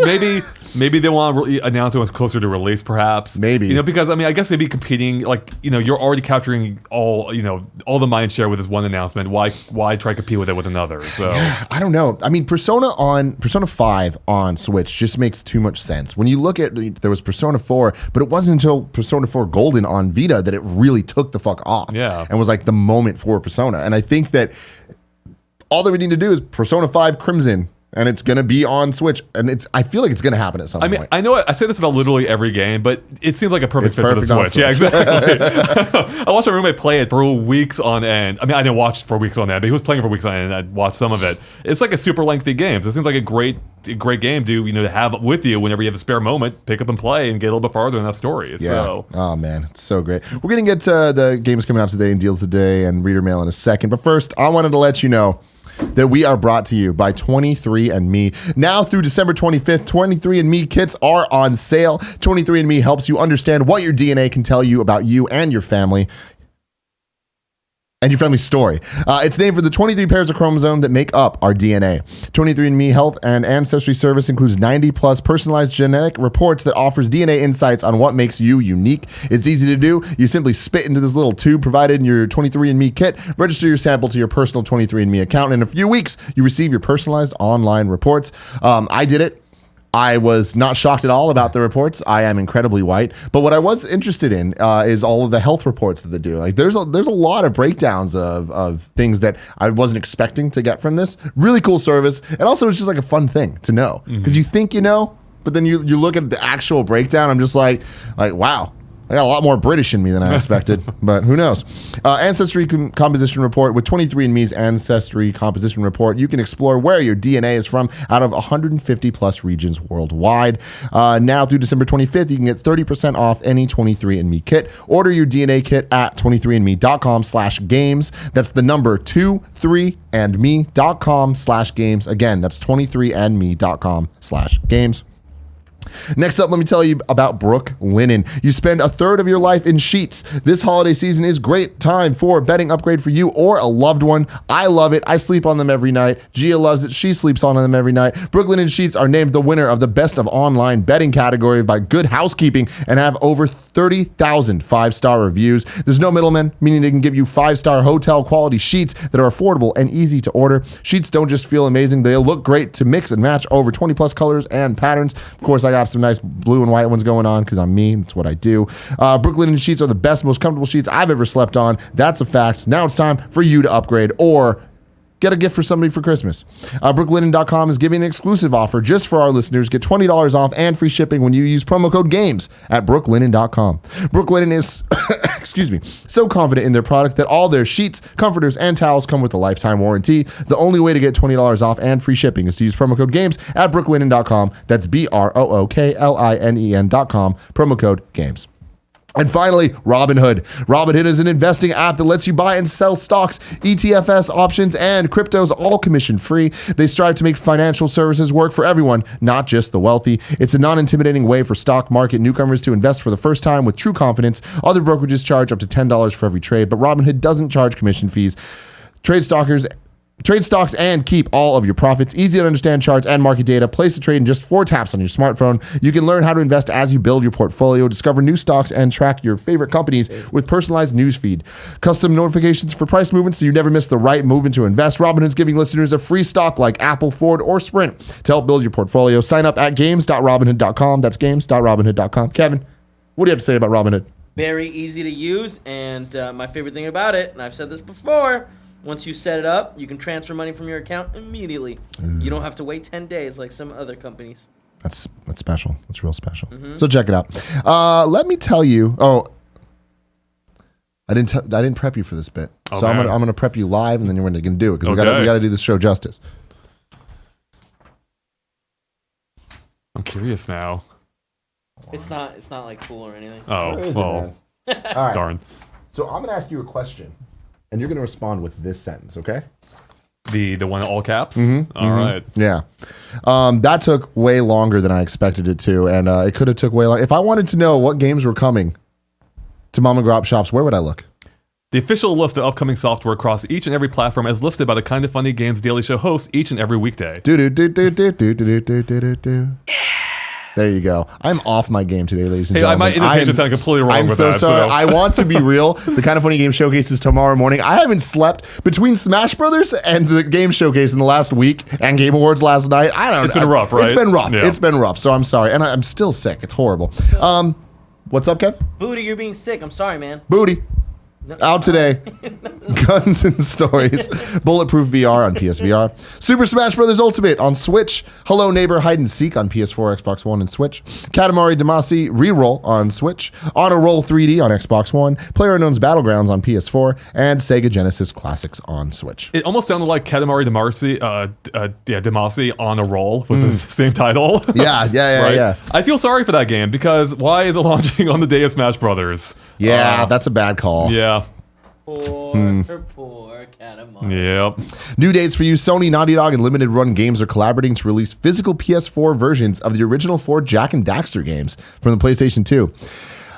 Maybe they want to announce it was closer to release, perhaps. Maybe. Because I mean, I guess they'd be competing. Like, you're already capturing all the mind share with this one announcement. Why try to compete with it with another? So I don't know. I mean, Persona 5 on Switch just makes too much sense. When you look at, there was Persona 4, but it wasn't until Persona 4 Golden on Vita that it really took the fuck off. Yeah. And was like the moment for Persona. And I think that all that we need to do is Persona 5 Crimson, and it's going to be on Switch, and I feel like it's going to happen at some point. I know I say this about literally every game, but it seems like a perfect fit for the Switch. Yeah, exactly. I watched my roommate play it for weeks on end. I mean, I didn't watch for weeks on end, but he was playing for weeks on end, and I watched some of it. It's like a super lengthy game, so it seems like a great game to have with you whenever you have a spare moment, pick up and play and get a little bit farther in that story. Yeah. So. Oh man, it's so great. We're going to get to the games coming out today and deals today and reader mail in a second, but first, I wanted to let you know that we are brought to you by 23andMe. Now through December 25th, 23andMe kits are on sale. 23andMe helps you understand what your DNA can tell you about you and your family. And your family's story. It's named for the 23 pairs of chromosomes that make up our DNA. 23andMe Health and Ancestry Service includes 90 plus personalized genetic reports that offers DNA insights on what makes you unique. It's easy to do. You simply spit into this little tube provided in your 23andMe kit, register your sample to your personal 23andMe account, and in a few weeks, you receive your personalized online reports. I did it. I was not shocked at all about the reports. I am incredibly white. But what I was interested in is all of the health reports that they do. Like there's a lot of breakdowns of things that I wasn't expecting to get from this. Really cool service. And also it's just like a fun thing to know. Because you think you know, but then you look at the actual breakdown. I'm just like, wow. I got a lot more British in me than I expected, but who knows? Ancestry Composition Report. With 23andMe's Ancestry Composition Report, you can explore where your DNA is from out of 150 plus regions worldwide. Now through December 25th, you can get 30% off any 23andMe kit. Order your DNA kit at 23andme.com/games. That's the number 23andme.com/games. Again, that's 23andme.com/games. Next up, let me tell you about Brook Linen. You spend a third of your life in sheets. This holiday season is great time for a bedding upgrade for you or a loved one. I love it. I sleep on them every night. Gia loves it. She sleeps on them every night. Brook Linen sheets are named the winner of the Best of Online Bedding category by Good Housekeeping and have over 30,000 5-star reviews. There's no middleman, meaning they can give you 5-star hotel quality sheets that are affordable and easy to order. Sheets don't just feel amazing. They look great to mix and match over 20 plus colors and patterns. Of course, I got some nice blue and white ones going on because I'm me. That's what I do. Brook Linen sheets are the best, most comfortable sheets I've ever slept on. That's a fact. Now it's time for you to upgrade or get a gift for somebody for Christmas. Brooklinen.com is giving an exclusive offer just for our listeners. Get $20 off and free shipping when you use promo code GAMES at brooklinen.com. Brook Linen is, excuse me, so confident in their product that all their sheets, comforters, and towels come with a lifetime warranty. The only way to get $20 off and free shipping is to use promo code GAMES at brooklinen.com. That's BROOKLINEN.com. Promo code GAMES. And finally, Robinhood. Robinhood is an investing app that lets you buy and sell stocks, ETFs, options, and cryptos, all commission-free. They strive to make financial services work for everyone, not just the wealthy. It's a non-intimidating way for stock market newcomers to invest for the first time with true confidence. Other brokerages charge up to $10 for every trade, but Robinhood doesn't charge commission fees. Trade stocks and keep all of your profits. Easy to understand charts and market data. Place a trade in just 4 taps on your smartphone. You can learn how to invest as you build your portfolio, discover new stocks, and track your favorite companies with personalized newsfeed. Custom notifications for price movements so you never miss the right movement to invest. Robinhood's giving listeners a free stock like Apple, Ford, or Sprint to help build your portfolio. Sign up at games.robinhood.com. That's games.robinhood.com. Kevin, what do you have to say about Robinhood? Very easy to use, and my favorite thing about it, and I've said this before, once you set it up, you can transfer money from your account immediately. You don't have to wait 10 days like some other companies. That's special. That's real special. So check it out. Let me tell you. Oh, I didn't prep you for this bit, so I'm gonna prep you live, and then you're gonna do it because we gotta do this show justice. I'm curious now. It's not like cool or anything. Oh, well, All right. darn. So I'm gonna ask you a question, and you're gonna respond with this sentence, okay? The one in all caps? All right. Yeah. That took way longer than I expected it to, and it could have took way longer. If I wanted to know what games were coming to mom and grop shops, where would I look? The official list of upcoming software across each and every platform as listed by the Kinda Funny Games Daily Show hosts each and every weekday. There you go. I'm off my game today, ladies and Hey, gentlemen. my invitation sounded completely wrong I'm with so that. sorry. So. I want to be real. The Kinda Funny Game Showcase is tomorrow morning. I haven't slept between Smash Brothers and the game showcase in the last week and Game Awards last night. I don't know. It's been rough, right? It's been rough. Yeah. It's been rough. So I'm sorry. And I'm still sick. It's horrible. What's up, Kev? Booty, you're being sick. I'm sorry, man. Booty. Out today. Guns and Stories. Bulletproof VR on PSVR. Super Smash Bros. Ultimate on Switch. Hello Neighbor Hide and Seek on PS4, Xbox One, and Switch. Katamari Damacy Reroll on Switch. Auto Roll 3D on Xbox One. PlayerUnknown's Battlegrounds on PS4. And Sega Genesis Classics on Switch. It almost sounded like Katamari Damacy on a roll with the same title. Yeah. I feel sorry for that game because why is it launching on the day of Smash Brothers? Yeah, that's a bad call. Yeah. Poor Katamari. Yep. New dates for you. Sony, Naughty Dog, and Limited Run Games are collaborating to release physical PS4 versions of the original 4 Jak and Daxter games from the PlayStation 2.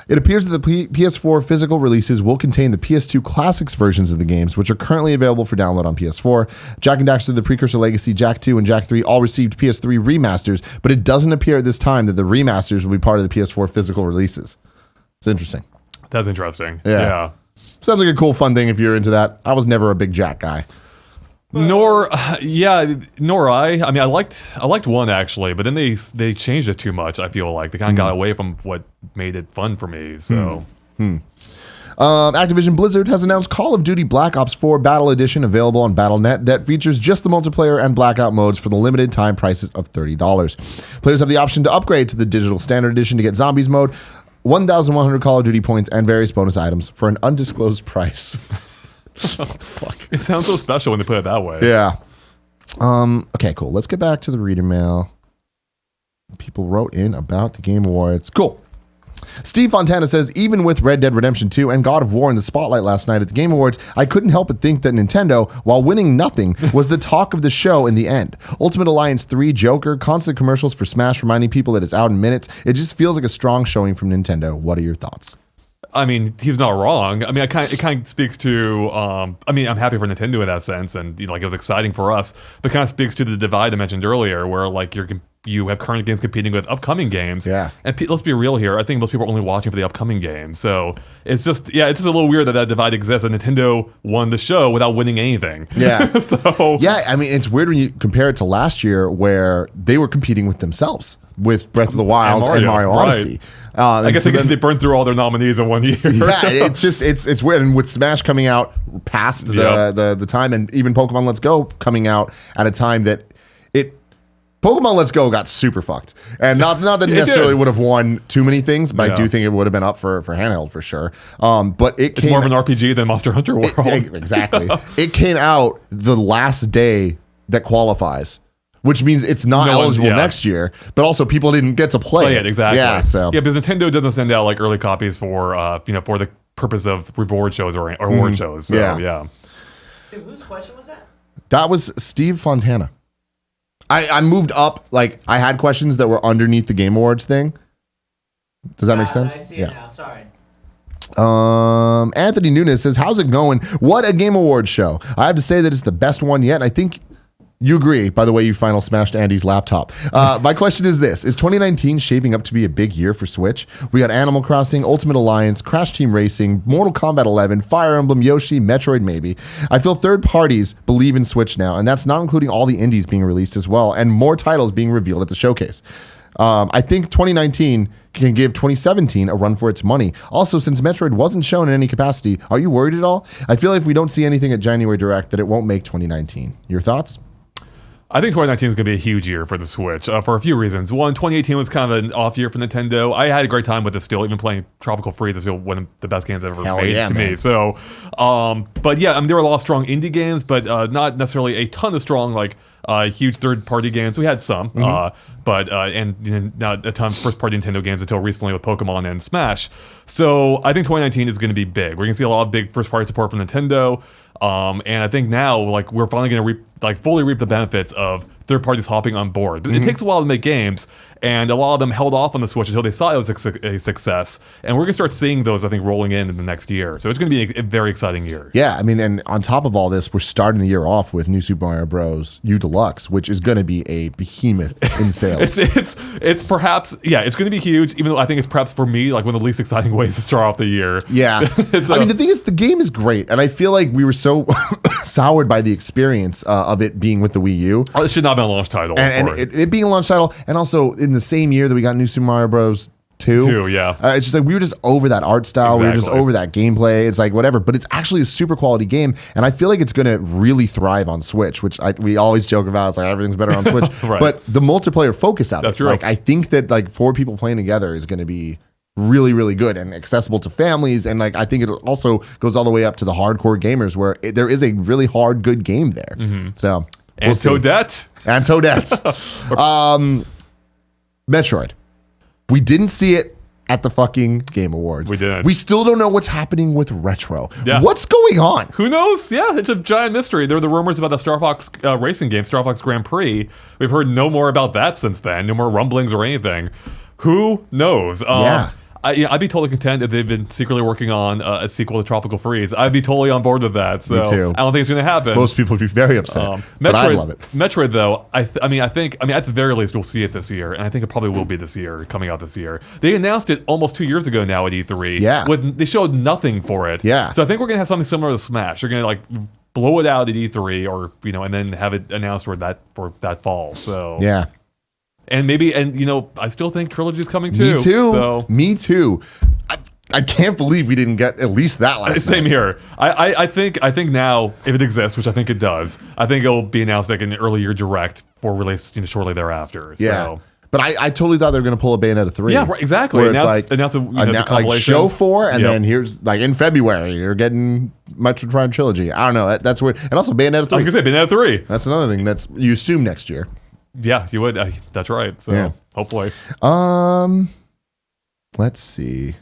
It appears that the PS4 physical releases will contain the PS2 Classics versions of the games, which are currently available for download on PS4. Jak and Daxter, the Precursor Legacy, Jak 2, and Jak 3 all received PS3 remasters, but it doesn't appear at this time that the remasters will be part of the PS4 physical releases. It's interesting. That's interesting. Yeah. Sounds like a cool, fun thing if you're into that. I was never a big Jak guy. Nor I. I mean, I liked one actually, but then they changed it too much. I feel like they kind of got away from what made it fun for me. So. Activision Blizzard has announced Call of Duty Black Ops 4 Battle Edition available on Battle.net that features just the multiplayer and blackout modes for the limited time prices of $30. Players have the option to upgrade to the digital standard edition to get zombies mode, 1,100 Call of Duty points, and various bonus items for an undisclosed price. What the fuck? It sounds so special when they put it that way. Yeah. Okay, cool. Let's get back to the reader mail. People wrote in about the Game Awards. Cool. Steve Fontana says, even with Red Dead Redemption 2 and God of War in the spotlight last night at the Game Awards, I couldn't help but think that Nintendo, while winning nothing, was the talk of the show in the end. Ultimate Alliance 3, Joker, constant commercials for Smash reminding people that it's out in minutes. It just feels like a strong showing from Nintendo. What are your thoughts? I mean, he's not wrong. I mean, it kind of speaks to. I mean, I'm happy for Nintendo in that sense, and it was exciting for us. But kind of speaks to the divide I mentioned earlier, where you have current games competing with upcoming games. Yeah. And let's be real here. I think most people are only watching for the upcoming games. So it's just a little weird that divide exists, and Nintendo won the show without winning anything. Yeah. Yeah, I mean, it's weird when you compare it to last year, where they were competing with themselves with Breath of the Wild and Mario Odyssey. Right. I guess they burned through all their nominees in 1 year. Yeah, it's weird. And with Smash coming out past the time, and even Pokemon Let's Go coming out at a time that Pokemon Let's Go got super fucked. And not that it necessarily would have won too many things, but I do think it would have been up for handheld for sure. But it's more of an RPG than Monster Hunter World. Exactly. It came out the last day that qualifies, which means it's not eligible next year, but also people didn't get to play it. Exactly. Yeah, because Nintendo doesn't send out like early copies for for the purpose of reward shows or award shows. So yeah. Dude, whose question was that? That was Steve Fontana. I moved up, like I had questions that were underneath the Game Awards thing. Does that make sense? I see it now. Sorry. Anthony Nunez says, how's it going? What a Game Awards show. I have to say that it's the best one yet. I think you agree, by the way you final smashed Andy's laptop. My question is this. Is 2019 shaping up to be a big year for Switch? We got Animal Crossing, Ultimate Alliance, Crash Team Racing, Mortal Kombat 11, Fire Emblem, Yoshi, Metroid maybe. I feel third parties believe in Switch now, and that's not including all the indies being released as well, and more titles being revealed at the showcase. I think 2019 can give 2017 a run for its money. Also, since Metroid wasn't shown in any capacity, are you worried at all? I feel like if we don't see anything at January Direct, that it won't make 2019. Your thoughts? I think 2019 is going to be a huge year for the Switch for a few reasons. One, 2018 was kind of an off year for Nintendo. I had a great time with it still. Even playing Tropical Freeze is still one of the best games I've ever made to me. So, but yeah, I mean, there were a lot of strong indie games, but not necessarily a ton of strong, like, huge third-party games. We had some, but not a ton of first-party Nintendo games until recently with Pokemon and Smash. So I think 2019 is going to be big. We're going to see a lot of big first-party support from Nintendo. And I think now, like, we're finally going to fully reap the benefits of third parties hopping on board. It takes a while to make games, and a lot of them held off on the Switch until they saw it was a success. And we're going to start seeing those, I think, rolling in the next year. So it's going to be a very exciting year. Yeah, I mean, and on top of all this, we're starting the year off with New Super Mario Bros. U Deluxe, which is going to be a behemoth in sales. it's perhaps, yeah, it's going to be huge, even though I think it's perhaps for me, like, one of the least exciting ways to start off the year. Yeah. So, I mean, the thing is, the game is great, and I feel like we were so soured by the experience of it being with the Wii U. Oh, it should not have been a launch title. And it being a launch title, and also in the same year that we got New Super Mario Bros. 2. Yeah. It's just like we were just over that art style. Exactly. We were just over that gameplay. It's like whatever, but it's actually a super quality game, and I feel like it's going to really thrive on Switch, which we always joke about. It's like everything's better on Switch, Right. But the multiplayer focus out of it, true. like I think that like 4 people playing together is going to be really, really good and accessible to families, and like I think it also goes all the way up to the hardcore gamers where there is a really hard, good game there. So and Toadette. And Toadette. Metroid. We didn't see it at the fucking Game Awards. We didn't. We still don't know what's happening with Retro. Yeah. What's going on? Who knows? Yeah, it's a giant mystery. There are the rumors about the Star Fox racing game, Star Fox Grand Prix. We've heard no more about that since then. No more rumblings or anything. Who knows? Yeah. I'd be totally content if they've been secretly working on a sequel to Tropical Freeze. I'd be totally on board with that. So Me too. I don't think it's going to happen. Most people would be very upset, but I'd love it. Metroid, though, I think at the very least we'll see it this year, and I think it probably will be this year, coming out this year. They announced it almost 2 years ago now at E3. Yeah. They showed nothing for it. Yeah. So I think we're going to have something similar to Smash. They're going to like blow it out at E3, or and then have it announced for that fall. So Yeah. And maybe, I still think Trilogy's coming too. Me too. So. Me too. I can't believe we didn't get at least that last Same night. here. I think now, if it exists, which I think it does, I think it'll be announced like an early year direct for release shortly thereafter. Yeah. So. But I totally thought they were going to pull a Bayonetta 3. Yeah, right, exactly. Where it's announce the compilation. like show 4, and then here's like in February you're getting Metroid Prime Trilogy. I don't know. That's weird. And also Bayonetta 3. I was going to say Bayonetta 3. That's another thing you assume next year. Yeah, you would. That's right. So Yeah. hopefully. Let's see.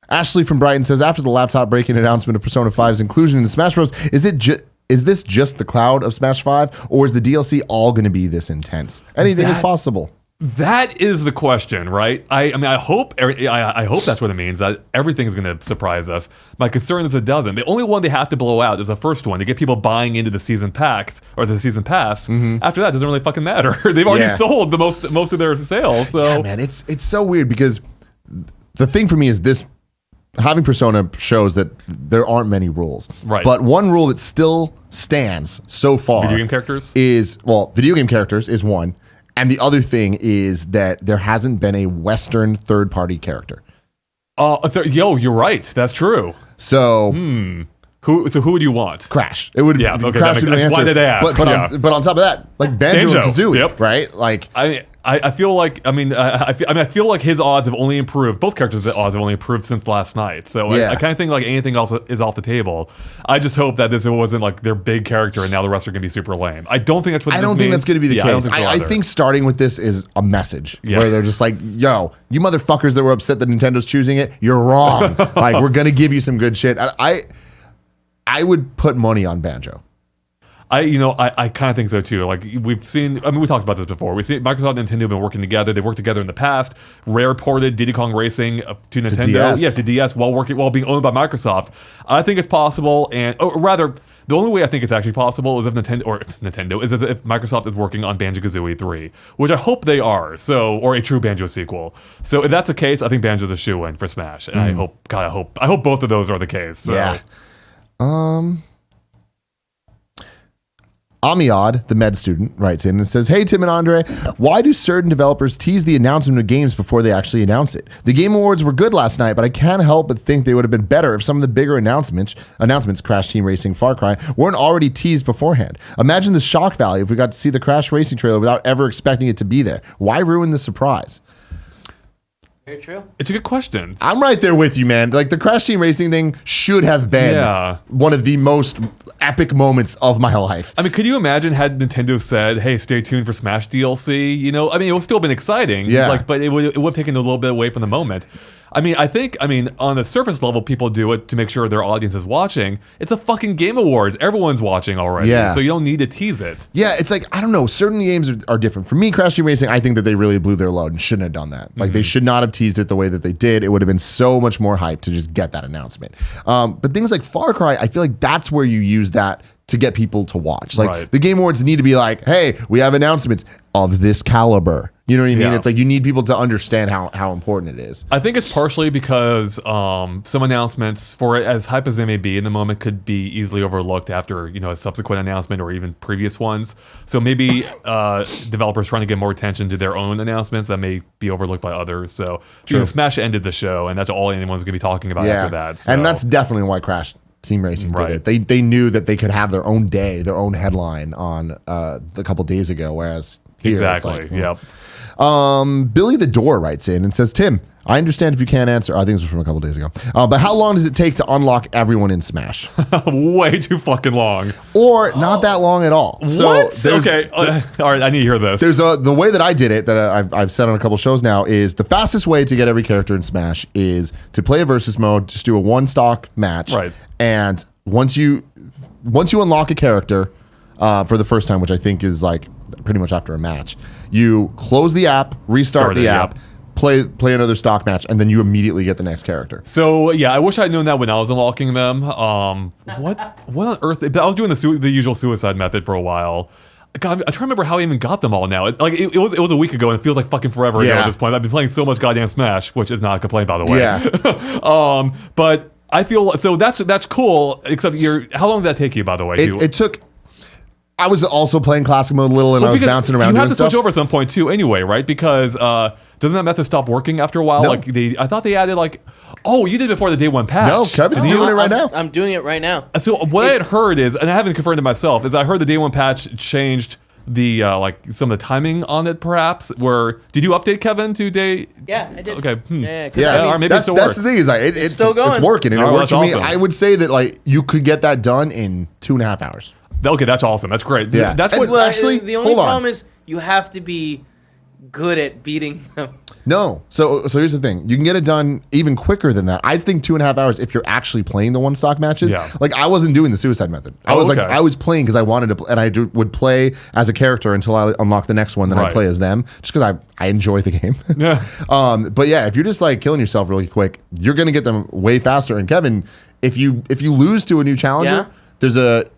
Ashley from Brighton says, after the laptop breaking announcement of Persona 5's inclusion in Smash Bros., is this just the cloud of Smash 5, or is the DLC all going to be this intense? Anything is possible. That is the question, right? I mean, I hope that's what it means, that everything is going to surprise us. My concern is it doesn't. The only one they have to blow out is the first one to get people buying into the season packs or the season pass. After that, it doesn't really fucking matter. They've already sold the most of their sales. So Yeah, man, it's so weird because the thing for me is this. Having Persona shows that there aren't many rules. Right. But one rule that still stands so far video game characters video game characters is one. And the other thing is that there hasn't been a Western third-party character. You're right. That's true. So Who would you want? Crash. It would Crash would be the answer. why did I ask? But on top of that, like Banjo and Kazooie, Yep. right? Like I feel like I feel like his odds have only improved. Both characters' odds have only improved since last night. So I kind of think like anything else is off the table. I just hope that this wasn't like their big character and now the rest are going to be super lame. I don't think that's what. I don't think that's going to be the case. I so think starting with this is a message where they're just like, "Yo, you motherfuckers that were upset that Nintendo's choosing it, you're wrong. Like we're going to give you some good shit." I would put money on Banjo. I kind of think so too. Like we've seen, we talked about this before. We see Microsoft and Nintendo have been working together. They've worked together in the past. Rare ported Diddy Kong Racing to Nintendo, to DS while being owned by Microsoft. I think it's possible, or rather, the only way I think it's actually possible is if if Microsoft is working on Banjo-Kazooie 3, which I hope they are. Or a true Banjo sequel. So if that's the case, I think Banjo's a shoo-in for Smash, and I hope both of those are the case. So. Yeah. Amiad, the med student, writes in and says, "Hey, Tim and Andre, why do certain developers tease the announcement of games before they actually announce it? The Game Awards were good last night, but I can't help but think they would have been better if some of the bigger announcements, Crash Team Racing, Far Cry, weren't already teased beforehand. Imagine the shock value if we got to see the Crash Racing trailer without ever expecting it to be there. Why ruin the surprise?" Very true. It's a good question. I'm right there with you, man. Like, the Crash Team Racing thing should have been one of the most epic moments of my life. I mean, could you imagine had Nintendo said, "Hey, stay tuned for Smash DLC"? You know, it would still have been exciting. Yeah. But it would have taken a little bit away from the moment. I think on the surface level, people do it to make sure their audience is watching. It's a fucking Game Awards. Everyone's watching already. Yeah. So you don't need to tease it. Yeah, it's like, I don't know. Certain games are different. For me, Crash Team Racing, I think that they really blew their load and shouldn't have done that. Like, they should not have teased it the way that they did. It would have been so much more hype to just get that announcement. But things like Far Cry, I feel like that's where you use that to get people to watch. Like, the Game Awards need to be like, "Hey, we have announcements of this caliber." You know what I mean? It's like you need people to understand how important it is. I think it's partially because some announcements, for it as hype as they may be in the moment, could be easily overlooked after a subsequent announcement or even previous ones. So maybe developers trying to get more attention to their own announcements that may be overlooked by others. So Smash ended the show, and that's all anyone's going to be talking about after that. So. And that's definitely why Crash Team Racing did it. They knew that they could have their own day, their own headline on a couple days ago, whereas here exactly, it's like, yep. BillyTheDoor writes in and says, "Tim, I understand if you can't answer." I think this was from a couple days ago. But how long does it take to unlock everyone in Smash? Way too fucking long. Or not that long at all. What? Okay. All right, I need to hear this. There's the way that I did it, that I've said on a couple shows now, is the fastest way to get every character in Smash is to play a versus mode, just do a one stock match. Right. And once you unlock a character for the first time, which I think is like pretty much after a match, you close the app, restart the app, play another stock match, and then you immediately get the next character. So yeah, I wish I'd known that when I was unlocking them. What on earth? I was doing the usual suicide method for a while. God, I try to remember how I even got them all now. It was a week ago, and it feels like fucking forever ago at this point. I've been playing so much goddamn Smash, which is not a complaint, by the way. Yeah. But I feel so that's cool. Except how long did that take you, by the way? It took. I was also playing classic mode a little, and I was bouncing around. You have to switch over at some point too, anyway, right? Because doesn't that method stop working after a while? No. Like I thought they added you did it before the day one patch. No, Kevin's doing it right now. I'm doing it right now. So what I had heard is, and I haven't confirmed it myself, is I heard the day one patch changed the some of the timing on it. Perhaps did you update, Kevin, to day? Yeah, I did. Okay. Yeah. Or maybe it still works. That's the thing is like it's still going. It's working, and it works for me. Awesome. I would say that like you could get that done in 2.5 hours. Okay, that's awesome. That's great. Yeah. That's what actually. The only problem is you have to be good at beating them. No. So here's the thing. You can get it done even quicker than that. I think 2.5 hours if you're actually playing the one stock matches. Yeah. Like I wasn't doing the suicide method. I was playing because I wanted to, and I would play as a character until I unlock the next one. Then I play as them just because I enjoy the game. Yeah. But yeah, if you're just like killing yourself really quick, you're gonna get them way faster. And Kevin, if you lose to a new challenger, there's a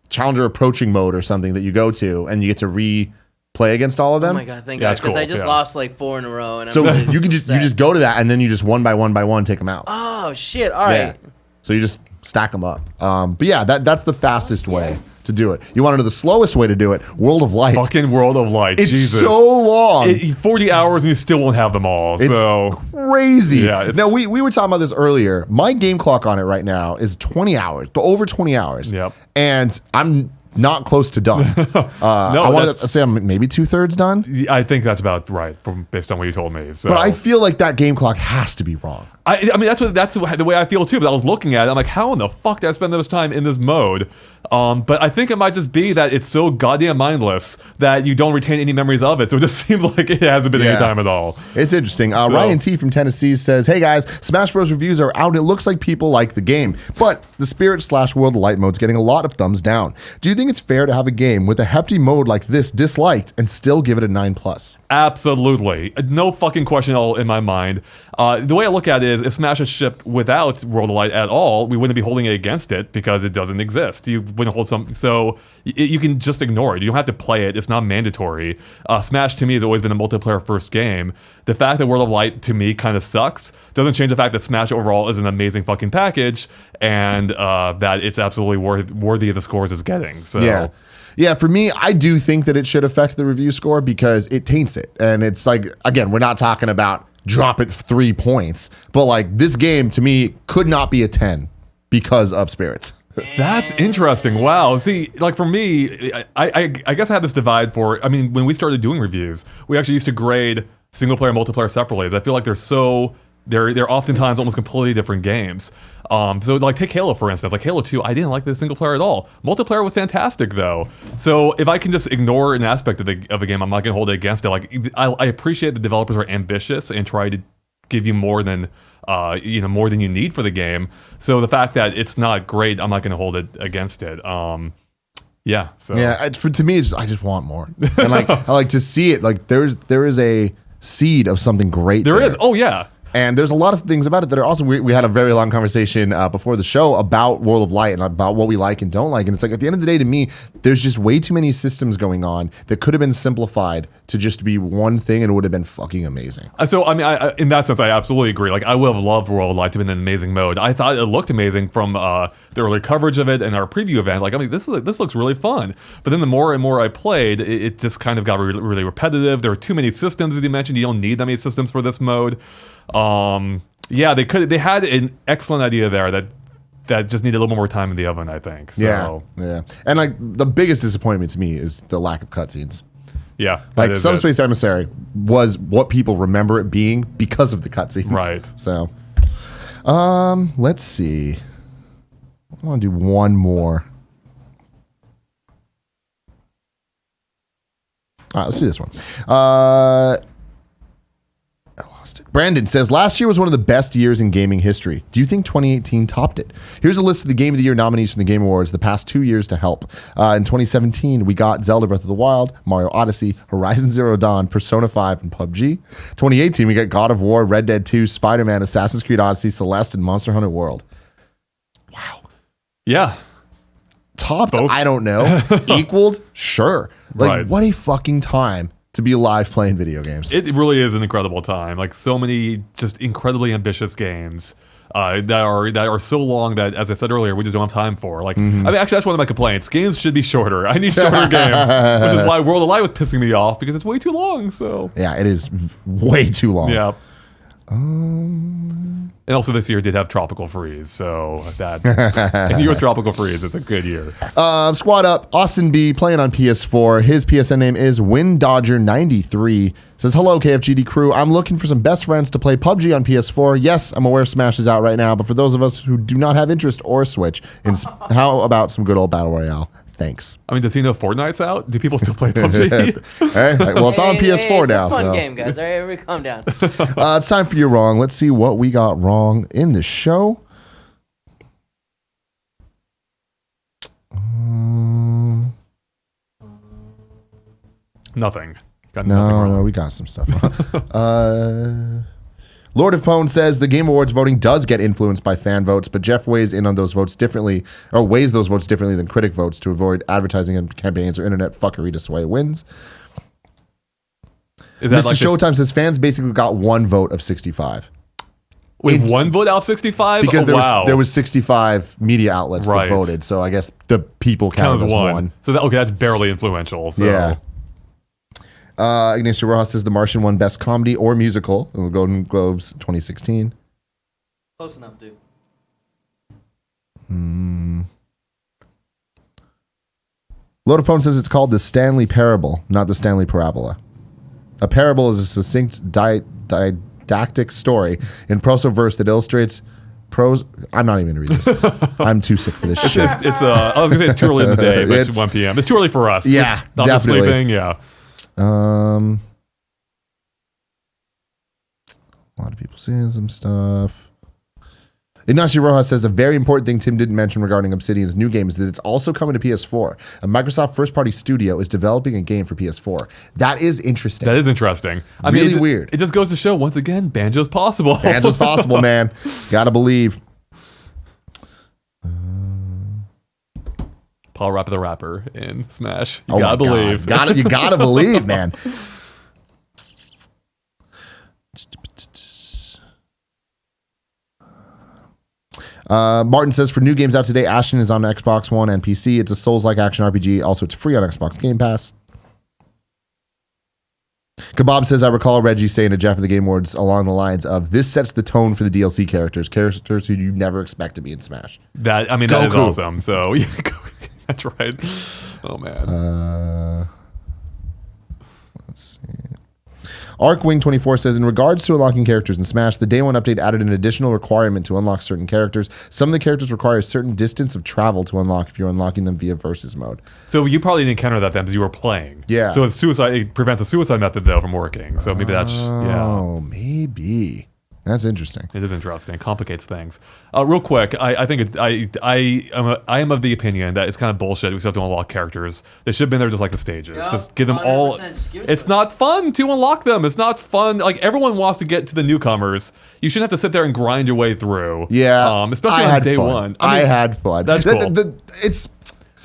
challenger approaching mode or something that you go to, and you get to play against all of them. Oh my god, thank God, because I just lost like 4 in a row. And so you just go to that, and then you just one by one take them out. Oh shit! All right. Yeah. So you just stack them up. But yeah, that's the fastest way to do it. You want to know the slowest way to do it? World of Light. Fucking World of Light. It's Jesus. so long. 40 hours and you still won't have them all. It's crazy. Yeah, now we were talking about this earlier. My game clock on it right now is 20 hours, but over 20 hours. Yep. And I'm not close to done. I want to say I'm maybe 2/3 done. I think that's about right, based on what you told me. So. But I feel like that game clock has to be wrong. I mean, that's the way I feel too. But I was looking at it, I'm like, how in the fuck did I spend this time in this mode? But I think it might just be that it's so goddamn mindless that you don't retain any memories of it. So it just seems like it hasn't been any time at all. It's interesting. Ryan T from Tenesse says, "Hey guys, Smash Bros. Reviews are out. It looks like people like the game, but the Spirit / World of Light mode's getting a lot of thumbs down. Do you think think it's fair to have a game with a hefty mode like this disliked and still give it a 9+? Absolutely. No fucking question at all in my mind. The way I look at it is if Smash is shipped without World of Light at all, we wouldn't be holding it against it because it doesn't exist. You wouldn't hold something. So you can just ignore it. You don't have to play it. It's not mandatory. Smash to me has always been a multiplayer first game. The fact that World of Light to me kind of sucks doesn't change the fact that Smash overall is an amazing fucking package and that it's absolutely worthy of the scores it's getting. So yeah, for me, I do think that it should affect the review score because it taints it. And it's like, again, we're not talking about drop it 3 points, but like this game to me could not be a 10 because of Spirits. That's interesting. Wow. See, like for me, I guess I had this divide for, I mean, when we started doing reviews, we actually used to grade single player and multiplayer separately. But I feel like they're oftentimes almost completely different games. So like take Halo for instance. Like Halo 2, I didn't like the single player at all. Multiplayer was fantastic though. So if I can just ignore an aspect of a game, I'm not gonna hold it against it. Like I appreciate the developers are ambitious and try to give you more than more than you need for the game. So the fact that it's not great, I'm not gonna hold it against it. To me, I just want more, and like I like to see it. Like there is a seed of something great. There is. Oh yeah. And there's a lot of things about it that are awesome. We had a very long conversation before the show about World of Light and about what we like and don't like. And it's like, at the end of the day, to me, there's just way too many systems going on that could have been simplified to just be one thing and it would have been fucking amazing. So, I mean, in that sense, I absolutely agree. Like, I would have loved World of Light to have been an amazing mode. I thought it looked amazing from the early coverage of it and our preview event. Like, I mean, this looks really fun. But then the more and more I played, it just kind of got really repetitive. There were too many systems, as you mentioned. You don't need that many systems for this mode. They had an excellent idea there that just needed a little more time in the oven, I think. So, yeah. And like the biggest disappointment to me is the lack of cutscenes. Yeah. Like Subspace Emissary was what people remember it being because of the cutscenes. Right. So, let's see. I want to do one more. All right, let's do this one. I lost it. Brandon says, last year was one of the best years in gaming history. Do you think 2018 topped it? Here's a list of the Game of the Year nominees from the Game Awards the past 2 years to help. In 2017, we got Zelda Breath of the Wild, Mario Odyssey, Horizon Zero Dawn, Persona 5, and PUBG. 2018, we got God of War, Red Dead 2, Spider-Man, Assassin's Creed Odyssey, Celeste, and Monster Hunter World. Wow. Yeah. Topped? Both. I don't know. Equaled? Sure. Like, Right. What a fucking time to be alive playing video games. It really is an incredible time. Like so many just incredibly ambitious games that are so long that, as I said earlier, we just don't have time for. Like, I mean, actually, that's one of my complaints. Games should be shorter. I need shorter games, which is why World of Light was pissing me off because it's way too long. So yeah, it is way too long. yeah. And also this year did have Tropical Freeze, so that and year with Tropical Freeze is a good year. Squad up, Austin B playing on PS4. His PSN name is WinDodger93. Says, hello KFGD crew. I'm looking for some best friends to play PUBG on PS4. Yes, I'm aware Smash is out right now, but for those of us who do not have interest or Switch, how about some good old Battle Royale? Thanks. I mean, does he know Fortnite's out? Do people still play PUBG? Well, it's on PS4 now. It's a fun so. game, guys. All right, everybody calm down. It's time for your wrong. Let's see what we got wrong in the show. Nothing. Got nothing wrong. No, we got some stuff wrong. Lord of Pone says the Game Awards voting does get influenced by fan votes, but Jeff weighs in on those votes differently, or weighs those votes differently than critic votes to avoid advertising campaigns or internet fuckery to sway wins. Is that Mr. Showtime says fans basically got one vote of 65. Wait, one vote out of 65? Because there was 65 media outlets that voted, so I guess the people counted as one. So that's barely influential. So. Yeah. Ignacio Rojas says The Martian won Best Comedy or Musical in the Golden Globes 2016. Close enough, dude. Lodapone says it's called the Stanley Parable, not the Stanley Parabola. A parable is a succinct didactic story in proso verse that illustrates prose. I'm not even going to read this. I'm too sick for this shit. I was going to say it's too early in the day, but it's 1 p.m. It's too early for us. Yeah, not definitely. Sleeping, yeah. A lot of people saying some stuff. Ignacio Rojas says a very important thing Tim didn't mention regarding Obsidian's new game is that it's also coming to PS4. A Microsoft first-party studio is developing a game for PS4. That is interesting. That is interesting. I really mean, weird. It just goes to show, once again, Banjo's possible. Banjo's possible, man. Gotta believe. Paul Rapper the Rapper in Smash. You gotta believe. You gotta believe, man. Martin says, for new games out today, Ashen is on Xbox One and PC. It's a Souls-like action RPG. Also, it's free on Xbox Game Pass. Kebab says, I recall Reggie saying to Jeff at the Game Awards along the lines of, this sets the tone for the DLC characters who you never expect to be in Smash. That is awesome. So, yeah, that's right. Oh, man. Let's see. Arcwing24 says, in regards to unlocking characters in Smash, the Day 1 update added an additional requirement to unlock certain characters. Some of the characters require a certain distance of travel to unlock if you're unlocking them via versus mode. So you probably didn't encounter that then because you were playing. Yeah. So it prevents the suicide method, though, from working. So maybe that's, Oh, maybe. That's interesting. It is interesting. It complicates things. Real quick, I think I am of the opinion that it's kind of bullshit. We still have to unlock characters. They should have been there just like the stages. Yeah, just give them all. It's not fun to unlock them. It's not fun. Like, everyone wants to get to the newcomers. You shouldn't have to sit there and grind your way through. Yeah. Especially on day one. I had fun. That's cool.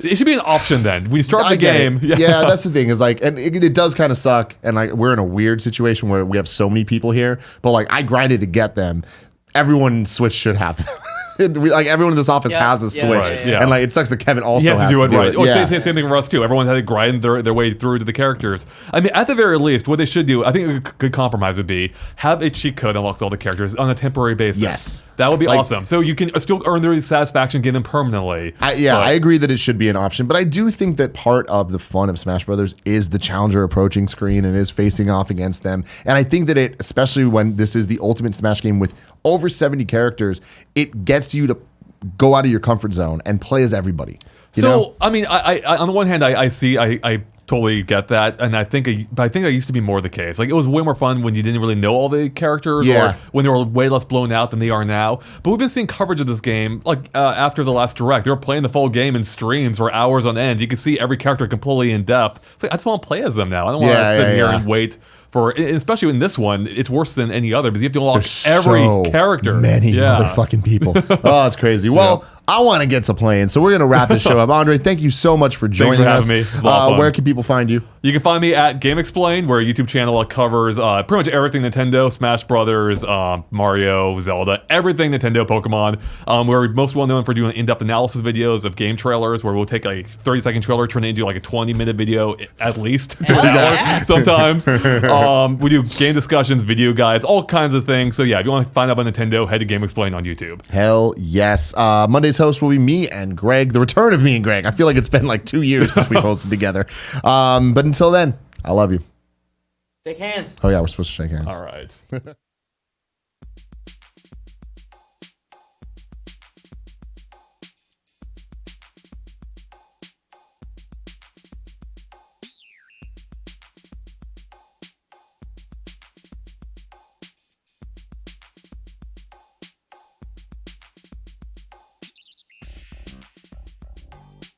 It should be an option then. When you start the game. Yeah, that's the thing is like, and it does kind of suck. And like, we're in a weird situation where we have so many people here, but like, I grinded to get them. Everyone in Switch should have them. Like, everyone in this office has a Switch. Right, yeah. And like, it sucks that Kevin also has to do it right. Yeah. Same thing for us too. Everyone had to grind their way through to the characters. I mean, at the very least, what they should do, I think a good compromise would be have a cheat code that unlocks all the characters on a temporary basis. Yes. That would be awesome. So you can still earn their satisfaction, get them permanently. I agree that it should be an option, but I do think that part of the fun of Smash Brothers is the challenger approaching screen and is facing off against them. And I think that it, especially when this is the ultimate Smash game with over 70 characters, it gets you to go out of your comfort zone and play as everybody. You know? I mean, I on the one hand, I totally get that, and I think that used to be more the case. Like, it was way more fun when you didn't really know all the characters, or when they were way less blown out than they are now. But we've been seeing coverage of this game, like after the last Direct, they were playing the full game in streams for hours on end. You could see every character completely in depth. It's like, I just want to play as them now. I don't want to sit here and wait. Especially in this one, it's worse than any other because you have to unlock every character. Many motherfucking people. Oh, it's crazy. Well, I want to get to playing, so we're going to wrap this show up. Andre, thank you so much for joining us. Thanks for having me. It was a lot of fun. Where can people find you? You can find me at GameXplain, where a YouTube channel covers pretty much everything Nintendo, Smash Brothers, Mario, Zelda, everything Nintendo, Pokemon. We're most well known for doing in-depth analysis videos of game trailers, where we'll take a 30-second trailer, turn it into like a 20-minute video at least, sometimes. We do game discussions, video guides, all kinds of things. So yeah, if you want to find out about Nintendo, head to GameXplain on YouTube. Hell yes. Monday's host will be me and Greg. The return of me and Greg. I feel like it's been like 2 years since we've hosted together. But until then, I love you. Shake hands. Oh yeah, we're supposed to shake hands. All right.